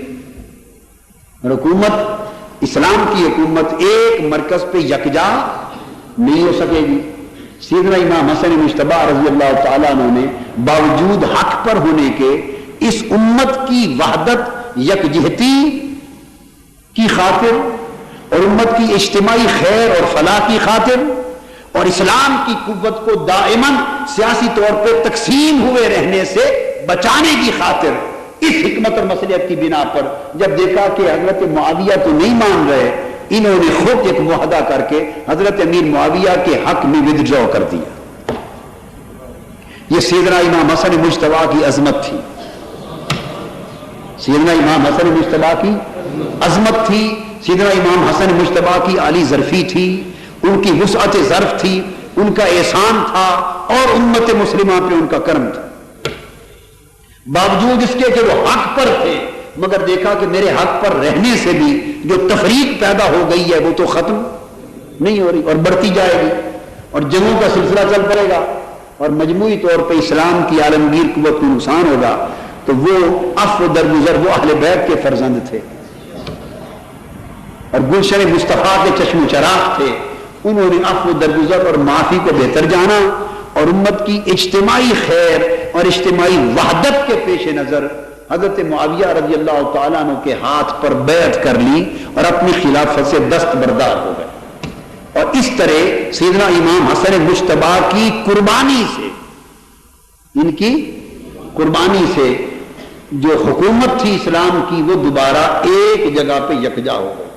حکومت اسلام کی حکومت ایک مرکز پہ یکجا نہیں ہو سکے گی. سیدنا امام حسن مجتبی رضی اللہ تعالیٰ عنہ نے باوجود حق پر ہونے کے اس امت کی وحدت یکجہتی کی خاطر اور امت کی اجتماعی خیر اور فلاح کی خاطر اور اسلام کی قوت کو دائماً سیاسی طور پہ تقسیم ہوئے رہنے سے بچانے کی خاطر اس حکمت اور مصلحت کی بنا پر جب دیکھا کہ حضرت معاویہ تو نہیں مان رہے، انہوں نے خود ایک معاہدہ کر کے حضرت امیر معاویہ کے حق میں ودڈرا کر دیا. یہ سیدنا امام حسن مجتبی کی عظمت تھی. سیدنا امام حسن مجتبی کی عظمت تھی. سیدنا امام حسن مجتبی کی عالی ظرفی تھی، ان کی وسعت ظرف تھی، ان کا احسان تھا اور امت مسلمہ پہ ان کا کرم تھا. باوجود اس کے کہ وہ حق پر تھے، مگر دیکھا کہ میرے حق پر رہنے سے بھی جو تفریق پیدا ہو گئی ہے وہ تو ختم نہیں ہو رہی اور بڑھتی جائے گی اور جنگوں کا سلسلہ چل پڑے گا اور مجموعی طور پہ اسلام کی عالمگیر قوت کو نقصان ہوگا. تو وہ عفو درگزر، وہ اہل بیت کے فرزند تھے اور گلشن مصطفیٰ کے چشم و چراغ تھے. انہوں نے عفو درگزر اور معافی کو بہتر جانا اور امت کی اجتماعی خیر اور اجتماعی وحدت کے پیش نظر حضرت معاویہ رضی اللہ تعالیٰ عنہ کے ہاتھ پر بیعت کر لی اور اپنی خلافت سے دستبردار ہو گئے. اور اس طرح سیدنا امام حسن مجتبی کی قربانی سے، ان کی قربانی سے جو حکومت تھی اسلام کی وہ دوبارہ ایک جگہ پہ یکجا ہو گئی.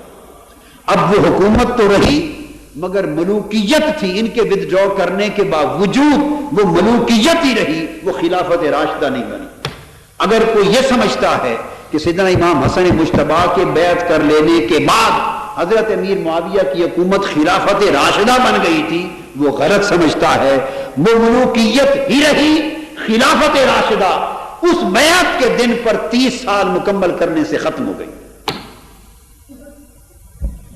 اب وہ حکومت تو رہی مگر ملوکیت تھی ان کے ودڈرا کرنے کے باوجود وہ ملوکیت ہی رہی، وہ خلافت راشدہ نہیں بنی۔ اگر کوئی یہ سمجھتا ہے کہ سیدنا امام حسن مجتبی کے بیعت کر لینے کے بعد حضرت امیر معاویہ کی حکومت خلافت راشدہ بن گئی تھی، وہ غلط سمجھتا ہے۔ وہ ملوکیت ہی رہی، خلافت راشدہ اس بیعت کے دن پر 30 سال مکمل کرنے سے ختم ہو گئی۔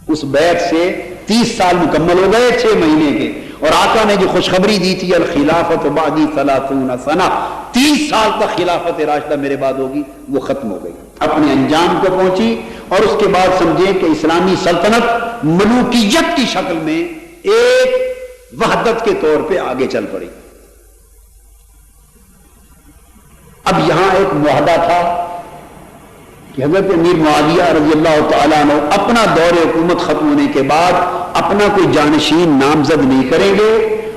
اس بیعت سے 30 سال مکمل ہو گئے 6 مہینے کے، اور آقا نے جو خوشخبری دی تھی الخلافت بعدی 30 سنہ، 30 سال تک خلافت راشدہ میرے بعد ہوگی، وہ ختم ہو گئی، اپنے انجام کو پہنچی۔ اور اس کے بعد سمجھیں کہ اسلامی سلطنت ملوکیت کی شکل میں ایک وحدت کے طور پہ آگے چل پڑی۔ اب یہاں ایک معاہدہ تھا کہ حضرت امیر معاویہ رضی اللہ تعالیٰ عنہ اپنا دور حکومت ختم ہونے کے بعد اپنا کوئی جانشین نامزد نہیں کریں گے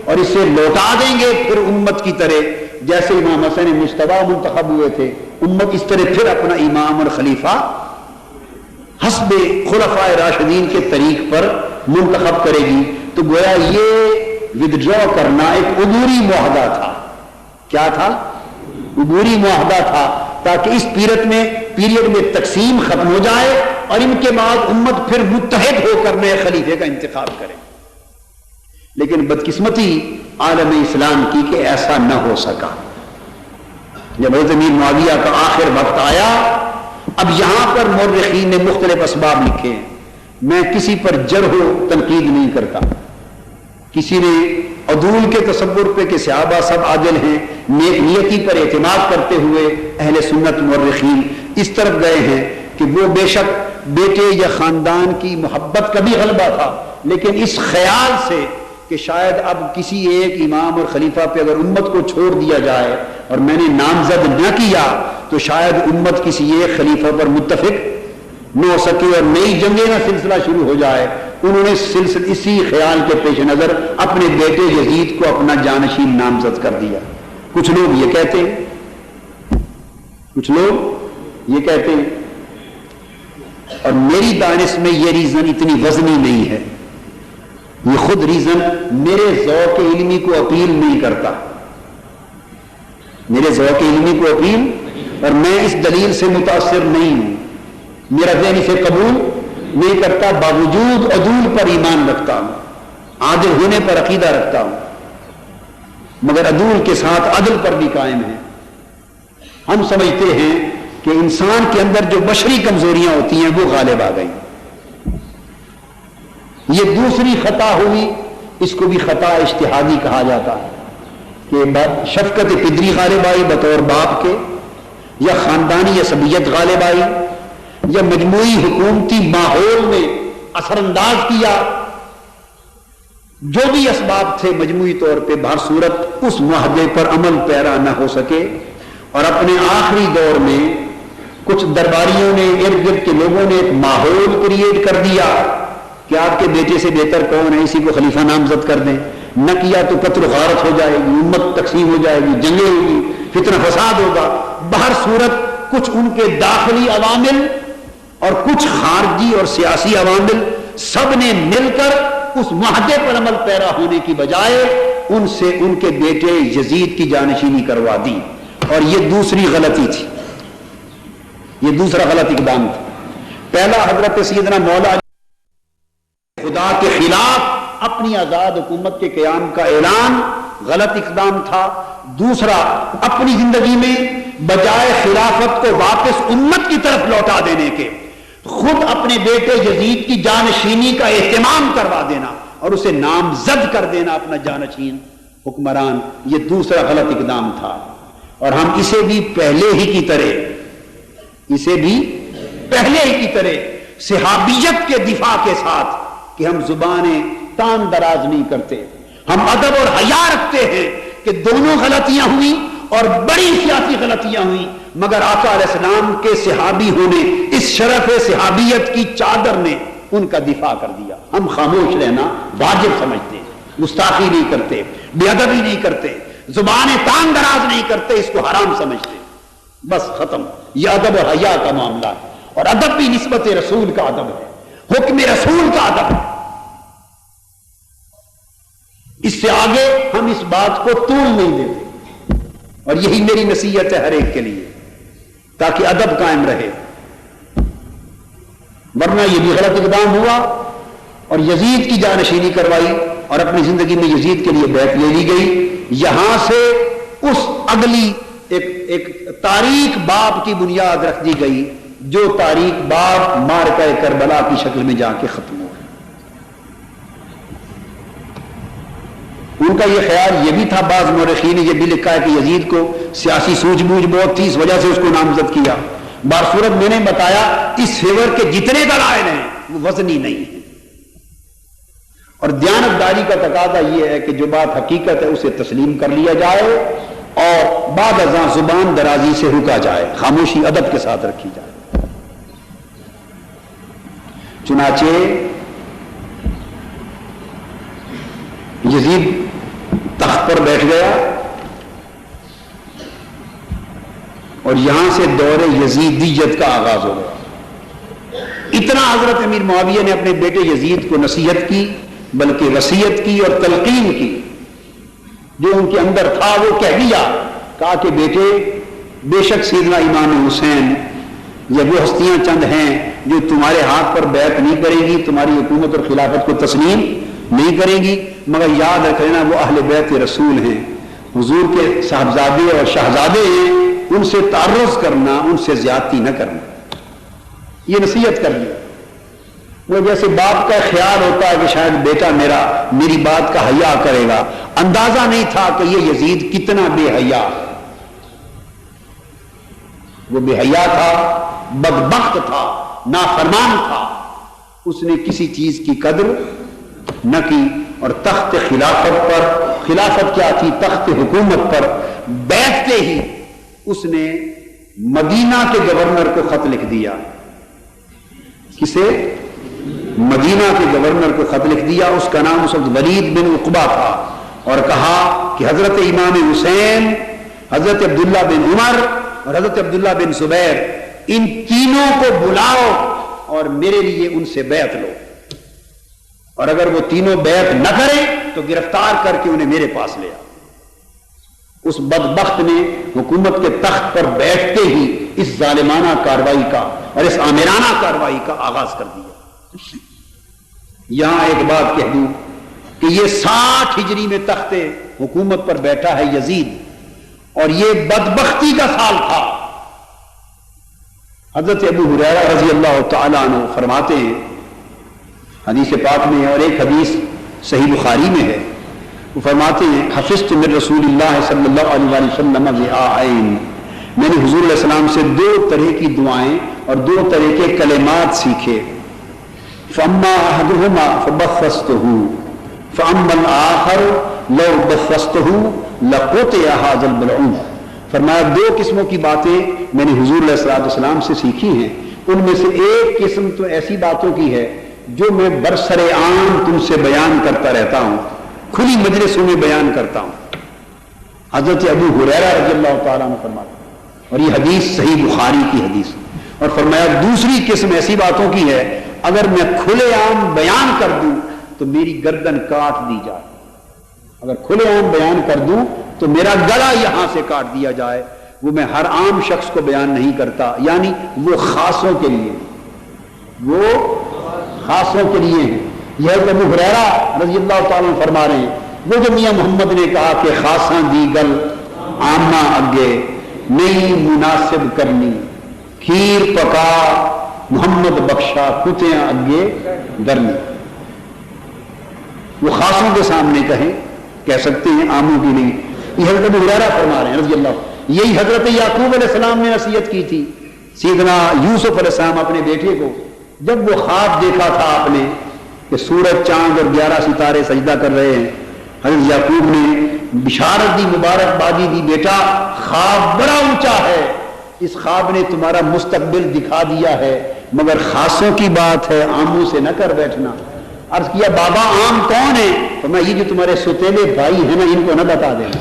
اور اسے لوٹا دیں گے پھر امت کی طرح، جیسے امام حسن مجتبی منتخب ہوئے تھے، امت اس طرح پھر اپنا امام اور خلیفہ حسب خلفاء راشدین کے طریق پر منتخب کرے گی۔ تو گویا یہ ودڈرا کرنا ایک عبوری معاہدہ تھا۔ کیا تھا؟ عبوری معاہدہ تھا، تاکہ اس پیریڈ میں تقسیم ختم ہو جائے اور ان کے بعد امت پھر متحد ہو کر نئے خلیفے کا انتخاب کرے۔ لیکن بدقسمتی عالم اسلام کی کہ ایسا نہ ہو سکا۔ جب حضرت امیر معاویہ کا آخر وقت آیا، اب یہاں پر مورخین نے مختلف اسباب لکھے ہیں، میں کسی پر جرح و تنقید نہیں کرتا۔ کسی نے عدول کے تصور پہ کہ صحابہ سب عادل ہیں، نیک نیتی پر اعتماد کرتے ہوئے اہل سنت مورخین اس طرف گئے ہیں کہ وہ بے شک بیٹے یا خاندان کی محبت کا بھی غلبہ تھا، لیکن اس خیال سے کہ شاید اب کسی ایک امام اور خلیفہ پہ اگر امت کو چھوڑ دیا جائے اور میں نے نامزد نہ کیا تو شاید امت کسی ایک خلیفہ پر متفق نہ ہو سکے اور نئی جنگیں نہ سلسلہ شروع ہو جائے۔ انہوں نے اسی خیال کے پیش نظر اپنے بیٹے یزید کو اپنا جانشین نامزد کر دیا۔ کچھ لوگ یہ کہتے ہیں، کچھ لوگ یہ کہتے ہیں، اور میری دانش میں یہ ریزن اتنی وزنی نہیں ہے، یہ خود ریزن میرے ذوق علمی کو اپیل نہیں کرتا، میرے ذوق علمی کو اپیل، اور میں اس دلیل سے متاثر نہیں ہوں، میرا ذہن اسے قبول نہیں کرتا، باوجود عدول پر ایمان رکھتا ہوں، عادل ہونے پر عقیدہ رکھتا ہوں، مگر عدول کے ساتھ عدل پر بھی قائم ہے۔ ہم سمجھتے ہیں کہ انسان کے اندر جو بشری کمزوریاں ہوتی ہیں وہ غالب آ گئی۔ یہ دوسری خطا ہوئی، اس کو بھی خطا اجتہادی کہا جاتا ہے کہ شفقت پدری غالب آئی بطور باپ کے، یا خاندانی عصبیت غالب آئی، یا مجموعی حکومتی ماحول میں اثر انداز کیا، جو بھی اسباب تھے مجموعی طور پہ بہر صورت اس معاہدے پر عمل پیرا نہ ہو سکے، اور اپنے آخری دور میں کچھ درباریوں نے، ارد گرد کے لوگوں نے ایک ماحول کریٹ کر دیا کہ آپ کے بیٹے سے بہتر کون ہے، اسی کو خلیفہ نامزد کر دیں، نہ کیا تو قتل و غارت ہو جائے گی، امت تقسیم ہو جائے گی، جنگیں ہوگی، فتنہ فساد ہوگا۔ بہر صورت کچھ ان کے داخلی عوامل اور کچھ خارجی اور سیاسی عوامل سب نے مل کر اس معاہدے پر عمل پیرا ہونے کی بجائے ان سے ان کے بیٹے یزید کی جانشینی کروا دی، اور یہ دوسری غلطی تھی، یہ دوسرا غلط اقدام تھا۔ پہلا حضرت سیدنا مولا خدا کے خلاف اپنی آزاد حکومت کے قیام کا اعلان غلط اقدام تھا۔ دوسرا، اپنی زندگی میں بجائے خلافت کو واپس امت کی طرف لوٹا دینے کے خود اپنے بیٹے یزید کی جانشینی کا اہتمام کروا دینا اور اسے نامزد کر دینا اپنا جانشین حکمران، یہ دوسرا غلط اقدام تھا۔ اور ہم اسے بھی پہلے ہی کی طرح صحابیت کے دفاع کے ساتھ کہ ہم زبانیں تان دراز نہیں کرتے، ہم ادب اور حیا رکھتے ہیں کہ دونوں غلطیاں ہوئیں اور بڑی سیاسی غلطیاں ہوئیں، مگر آقا علیہ السلام کے صحابی ہونے، اس شرف صحابیت کی چادر نے ان کا دفاع کر دیا۔ ہم خاموش رہنا واجب سمجھتے، گستاخی نہیں کرتے، بے ادبی نہیں کرتے، زبانیں تان دراز نہیں کرتے، اس کو حرام سمجھتے، بس ختم۔ یہ ادب اور حیا کا معاملہ ہے، اور ادب بھی نسبت رسول کا ادب ہے، حکم رسول کا ادب ہے۔ اس سے آگے ہم اس بات کو طول نہیں دیتے، اور یہی میری نصیحت ہے ہر ایک کے لیے، تاکہ ادب قائم رہے، ورنہ یہ بھی غلط اقدام ہوا اور یزید کی جانشینی کروائی اور اپنی زندگی میں یزید کے لیے بیعت لے لی گئی۔ یہاں سے اس اگلی ایک تاریخ باب کی بنیاد رکھ دی گئی، جو تاریخ باب معرکہ کربلا کی شکل میں جا کے ختم ہوا۔ ان کا یہ خیال یہ بھی تھا، بعض مورخین نے یہ بھی لکھا ہے کہ یزید کو سیاسی سوجھ بوجھ بہت تھی، اس وجہ سے اس کو نامزد کیا۔ بارصورت میں نے بتایا اس فیور کے جتنے دلائل ہیں وہ وزنی نہیں ہیں، اور دیانتداری کا تقاضا یہ ہے کہ جو بات حقیقت ہے اسے تسلیم کر لیا جائے اور بعد ازاں زبان درازی سے رکا جائے، خاموشی ادب کے ساتھ رکھی جائے۔ چنانچہ یزید تخت پر بیٹھ گیا اور یہاں سے دور یزیدیت کا آغاز ہو گیا۔ اتنا حضرت امیر معاویہ نے اپنے بیٹے یزید کو نصیحت کی، بلکہ وصیت کی اور تلقین کی، جو ان کے اندر تھا وہ کہہ دیا، کہا کہ بیٹے بے شک سیدنا امام حسین یہ وہ ہستیاں چند ہیں جو تمہارے ہاتھ پر بیعت نہیں کریں گی، تمہاری حکومت اور خلافت کو تسلیم نہیں کریں گی، مگر یاد رکھ لینا وہ اہل بیت رسول ہیں، حضور کے صاحبزادے اور شہزادے ہیں، ان سے تعرض کرنا، ان سے زیادتی نہ کرنا۔ یہ نصیحت کر دی۔ وہ جیسے باپ کا خیال ہوتا ہے کہ شاید بیٹا میری بات کا حیا کرے گا، اندازہ نہیں تھا کہ یہ یزید کتنا بے حیا ہے۔ وہ بے حیا تھا، بدبخت تھا، نافرمان تھا، اس نے کسی چیز کی قدر نہ کی، اور تخت خلافت پر، خلافت کیا تھی، تخت حکومت پر بیٹھتے ہی اس نے مدینہ کے گورنر کو خط لکھ دیا۔ کسے؟ مدینہ کے گورنر کو خط لکھ دیا، اس کا نام اس وقت ولید بن عقبہ تھا، اور کہا کہ حضرت امام حسین، حضرت عبداللہ بن عمر اور حضرت عبداللہ بن زبیر، ان تینوں کو بلاؤ اور میرے لیے ان سے بیعت لو، اور اگر وہ تینوں بیعت نہ کریں تو گرفتار کر کے انہیں میرے پاس لے آؤ۔ اس بدبخت نے حکومت کے تخت پر بیٹھتے ہی اس ظالمانہ کاروائی کا اور اس آمرانہ کاروائی کا آغاز کر دیا۔ یہاں ایک بات کہہ دوں کہ یہ 60 ہجری میں تخت حکومت پر بیٹھا ہے یزید، اور یہ بدبختی کا سال تھا۔ حضرت ابو ہریرہ رضی اللہ تعالیٰ عنہ فرماتے ہیں حدیث پاک میں، اور ایک حدیث صحیح بخاری میں ہے، وہ فرماتے ہیں حفظت من رسول اللہ صلی اللہ علیہ وسلم دعائین، میں نے حضور علیہ السلام سے 2 طرح کی دعائیں اور 2 طرح کے کلمات سیکھے۔ فَأَمَّا أَحَدُهُمَا فَبَثَّثْتُهُ فَأَمَّا الْآخَرُ لَوْ بَثَّثْتُهُ لَقُطِعَ هَذَا الْبَلْعُومُ۔ فرمایا 2 قسموں کی باتیں میں نے حضور علیہ السلام سے سیکھی ہیں، ان میں سے ایک قسم تو ایسی باتوں کی ہے جو میں برسر عام تم سے بیان کرتا رہتا ہوں، کھلی مجلسوں میں بیان کرتا ہوں۔ حضرت ابو ہریرہ رضی اللہ تعالیٰ عنہ فرماتے، اور یہ حدیث صحیح بخاری کی حدیث، اور فرمایا دوسری قسم ایسی باتوں کی ہے اگر میں کھلے عام بیان کر دوں تو میری گردن کاٹ دی جائے، اگر کھلے عام بیان کر دوں تو میرا گلا یہاں سے کاٹ دیا جائے، وہ میں ہر عام شخص کو بیان نہیں کرتا، یعنی وہ خاصوں کے لیے، وہ خاصوں کے لیے ہیں۔ یہ ابو ہریرہ رضی اللہ تعالیٰ عنہ فرما رہے ہیں، وہ جو میاں محمد نے کہا کہ خاصاں دی گل عامہ اگے نہیں مناسب کرنی، کھیر پکا محمد بخشا کتیاں اگے درنی، وہ خاصوں کے سامنے کہہ سکتے ہیں، عاموں کی نہیں۔ یہ حضرت ابو ہریرہ فرما رہے ہیں رضی اللہ۔ یہی حضرت یعقوب علیہ السلام نے نصیحت کی تھی سیدنا یوسف علیہ السلام اپنے بیٹے کو، جب وہ خواب دیکھا تھا آپ نے کہ سورج چاند اور 11 ستارے سجدہ کر رہے ہیں، حضرت یعقوب نے بشارت دی، مبارک بادی دی، بیٹا خواب بڑا اونچا ہے، اس خواب نے تمہارا مستقبل دکھا دیا ہے، مگر خاصوں کی بات ہے، عاموں سے نہ کر بیٹھنا۔ عرض کیا بابا عام کون ہے؟ فرمایا یہ جو تمہارے سوتیلے بھائی ہیں نا، ان کو نہ بتا دینا،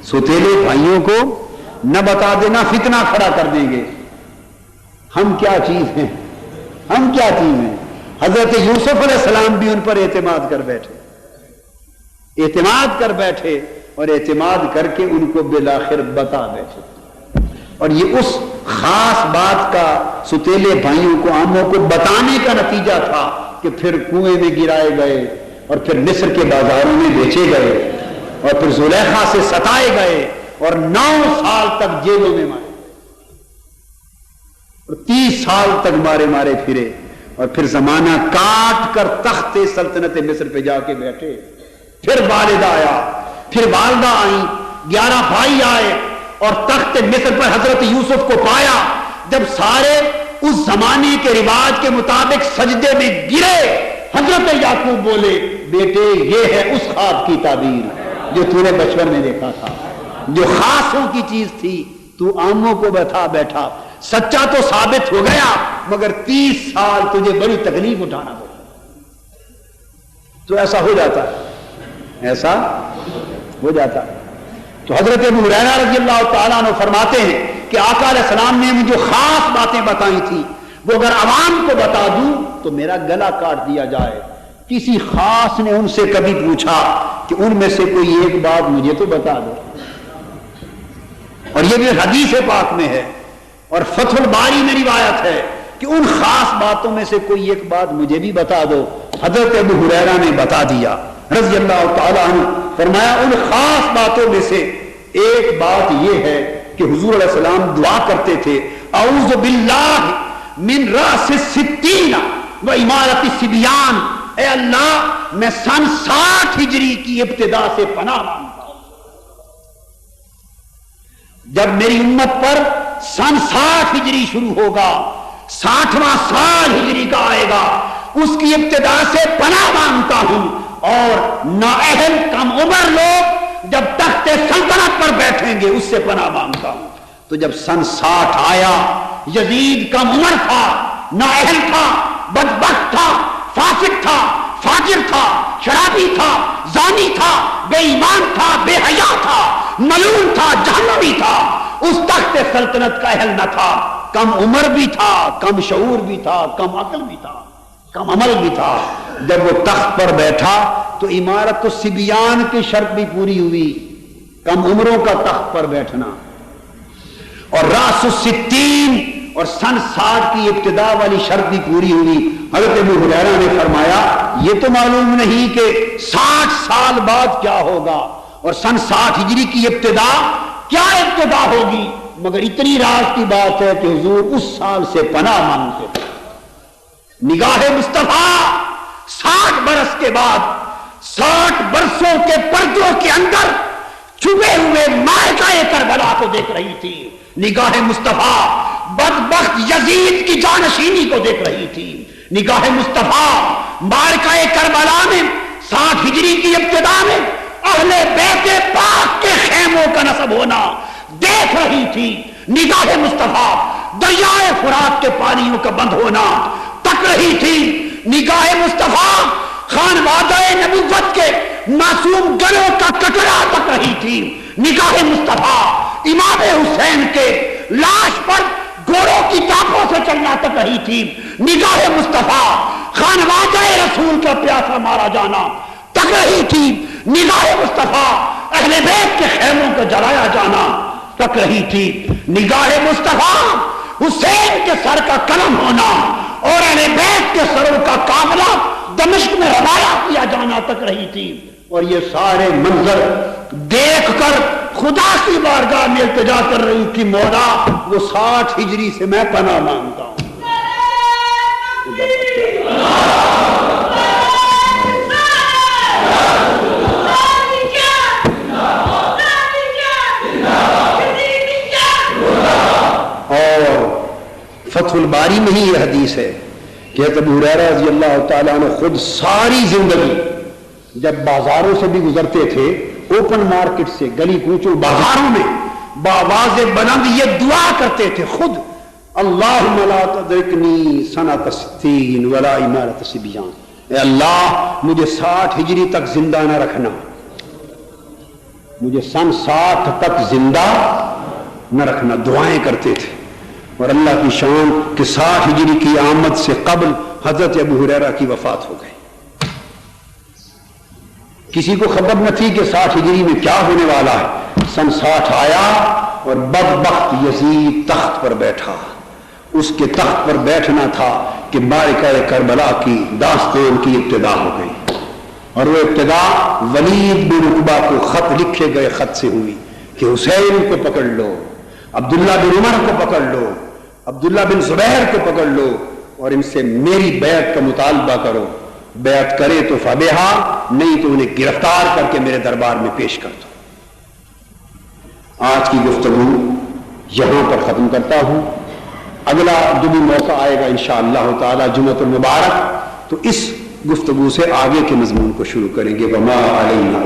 سوتیلے بھائیوں کو نہ بتا دینا، فتنہ کھڑا کر دیں گے۔ ہم کیا چیز ہیں، ہم کیا چیز ہیں؟ حضرت یوسف علیہ السلام بھی ان پر اعتماد کر بیٹھے، اعتماد کر بیٹھے اور اعتماد کر کے ان کو بالآخر بتا بیٹھے. اور یہ اس خاص بات کا ستیلے بھائیوں کو عاموں کو بتانے کا نتیجہ تھا کہ پھر کنویں میں گرائے گئے اور پھر مصر کے بازاروں میں بیچے گئے اور پھر زلیخا سے ستائے گئے اور 9 سال تک جیلوں میں مارے اور 30 سال تک مارے پھرے اور پھر زمانہ کاٹ کر تخت سلطنت مصر پہ جا کے بیٹھے. پھر والد آیا، پھر والدہ آئیں، 11 بھائی آئے اور تخت مصر پر حضرت یوسف کو پایا. جب سارے اس زمانے کے رواج کے مطابق سجدے میں گرے، حضرت یعقوب بولے بیٹے یہ ہے اس خواب کی تعبیر جو تو نے بچپن میں دیکھا تھا، جو خاصوں کی چیز تھی تو عاموں کو بتا بیٹھا. سچا تو ثابت ہو گیا مگر 30 سال تجھے بڑی تکلیف اٹھانا پڑا. تو ایسا ہو جاتا ہے، ایسا ہو جاتا ہے. تو حضرت ابو ہریرہ رضی اللہ تعالیٰ عنہ فرماتے ہیں کہ آقا علیہ السلام نے مجھے خاص باتیں بتائی تھی، وہ اگر عوام کو بتا دوں تو میرا گلا کاٹ دیا جائے. کسی خاص نے ان سے کبھی پوچھا کہ ان میں سے کوئی ایک بات مجھے تو بتا دو. اور یہ بھی حدیث پاک میں ہے اور فتح الباری میں روایت ہے کہ ان خاص باتوں میں سے کوئی ایک بات مجھے بھی بتا دو. حضرت ابو ہریرہ نے بتا دیا رضی اللہ تعالیٰ عنہ. فرمایا ان خاص باتوں میں سے ایک بات یہ ہے کہ حضور علیہ السلام دعا کرتے تھے اعوذ باللہ من رأس الستین و امارت الصبیان. اے اللہ میں سن 60 ہجری کی ابتدا سے پناہ مانگتا ہوں. جب میری امت پر سن 60 ہجری شروع ہوگا، 60واں سال ہجری کا آئے گا، اس کی ابتدا سے پناہ مانگتا ہوں. اور نااہل کم عمر لوگ جب تخت سلطنت پر بیٹھیں گے اس سے پناہ مانگتا ہوں. تو جب سن 60 آیا، یزید کم عمر تھا، نااہل تھا، بدبخت تھا، فاسق تھا، فاجر تھا، شرابی تھا، زانی تھا، بے ایمان تھا، بے حیا تھا، ملعون تھا، جہنمی تھا. اس تخت سلطنت کا اہل نہ تھا. کم عمر بھی تھا، کم شعور بھی تھا، کم عقل بھی تھا، کم عمل بھی تھا. جب وہ تخت پر بیٹھا تو عمارت الصبیان کی شرط بھی پوری ہوئی، کم عمروں کا تخت پر بیٹھنا. اور راس الستین اور سن 60 کی ابتدا والی شرط بھی پوری ہوئی. حضرت ابو ہریرہ نے فرمایا یہ تو معلوم نہیں کہ 60 سال بعد کیا ہوگا اور سن 60 ہجری کی ابتدا کیا ابتدا ہوگی، مگر اتنی راز کی بات ہے کہ حضور اس سال سے پناہ مانگتے تھے. نگاہ مصطفیٰ 60 برس کے بعد 60 برسوں کے پردوں کے اندر چھپے ہوئے مائکہ کربلا کو دیکھ رہی تھی. نگاہ مصطفیٰ بدبخت یزید کی جانشینی کو دیکھ رہی تھی. نگاہ مصطفیٰ مائکہ کربلا میں 60 ہجری کی ابتدا میں اہل بیت پاک کے خیموں کا نصب ہونا دیکھ رہی تھی. نگاہ مصطفیٰ دریائے فرات کے پانیوں کا بند ہونا تک رہی تھی. نگاہ مصطفیٰ خانوادہ نبوت کے معصوم گلوں کا کٹرا تک رہی تھی. نگاہ مصطفیٰ امام حسین کے لاش پر گھوڑوں کی ٹاپوں سے چلنا تک رہی تھی. نگاہ مصطفیٰ خانوادہ رسول کا پیاسا مارا جانا تک رہی تھی. نگاہ مصطفیٰ اہل بیت کے خیموں کا جلایا جانا تک رہی تھی. نگاہ مصطفیٰ حسین کے سر کا قلم ہونا اور اہل بیت کے سروں کا قافلہ دمشق میں روانہ کیا جانا تک رہی تھی. اور یہ سارے منظر دیکھ کر خدا کی بارگاہ میں التجا کر رہی تھی مولا وہ 60 ہجری سے میں پناہ مانگتا ہوں. اور فتح الباری میں ہی یہ حدیث ہے کہ ابو ہریرہ رضی اللہ تعالیٰ عنہ خود ساری زندگی جب بازاروں سے بھی گزرتے تھے، اوپن مارکیٹ سے گلی کوچوں بازاروں میں بآواز بلند یہ دعا کرتے تھے خود اللہم لا تدرکنی سنۃ 60 ولا امارت صبیان. اے اللہ مجھے 60 ہجری تک زندہ نہ رکھنا، مجھے سن 60 تک زندہ نہ رکھنا. دعائیں کرتے تھے. اور اللہ کی شان کہ 60 ہجری کی آمد سے قبل حضرت ابو ہریرہ کی وفات ہو گئی. کسی کو خبر نہ تھی کہ 60 ہجری میں کیا ہونے والا ہے. سن 60 آیا اور بدبخت یزید تخت پر بیٹھا. اس کے تخت پر بیٹھنا تھا کہ معرکہ کربلا کی داستان کی ابتدا ہو گئی. اور وہ ابتدا ولید بن عقبہ کو خط لکھے گئے خط سے ہوئی کہ حسین کو پکڑ لو، عبداللہ بن عمر کو پکڑ لو، عبداللہ بن زبیر کو پکڑ لو اور ان سے میری بیعت کا مطالبہ کرو. بیعت کرے تو فبہا، نہیں تو انہیں گرفتار کر کے میرے دربار میں پیش کر دو. آج کی گفتگو یہاں پر ختم کرتا ہوں. اگلا جو بھی موقع آئے گا انشاءاللہ تعالی جمعۃ المبارک تو اس گفتگو سے آگے کے مضمون کو شروع کریں گے. وما علینا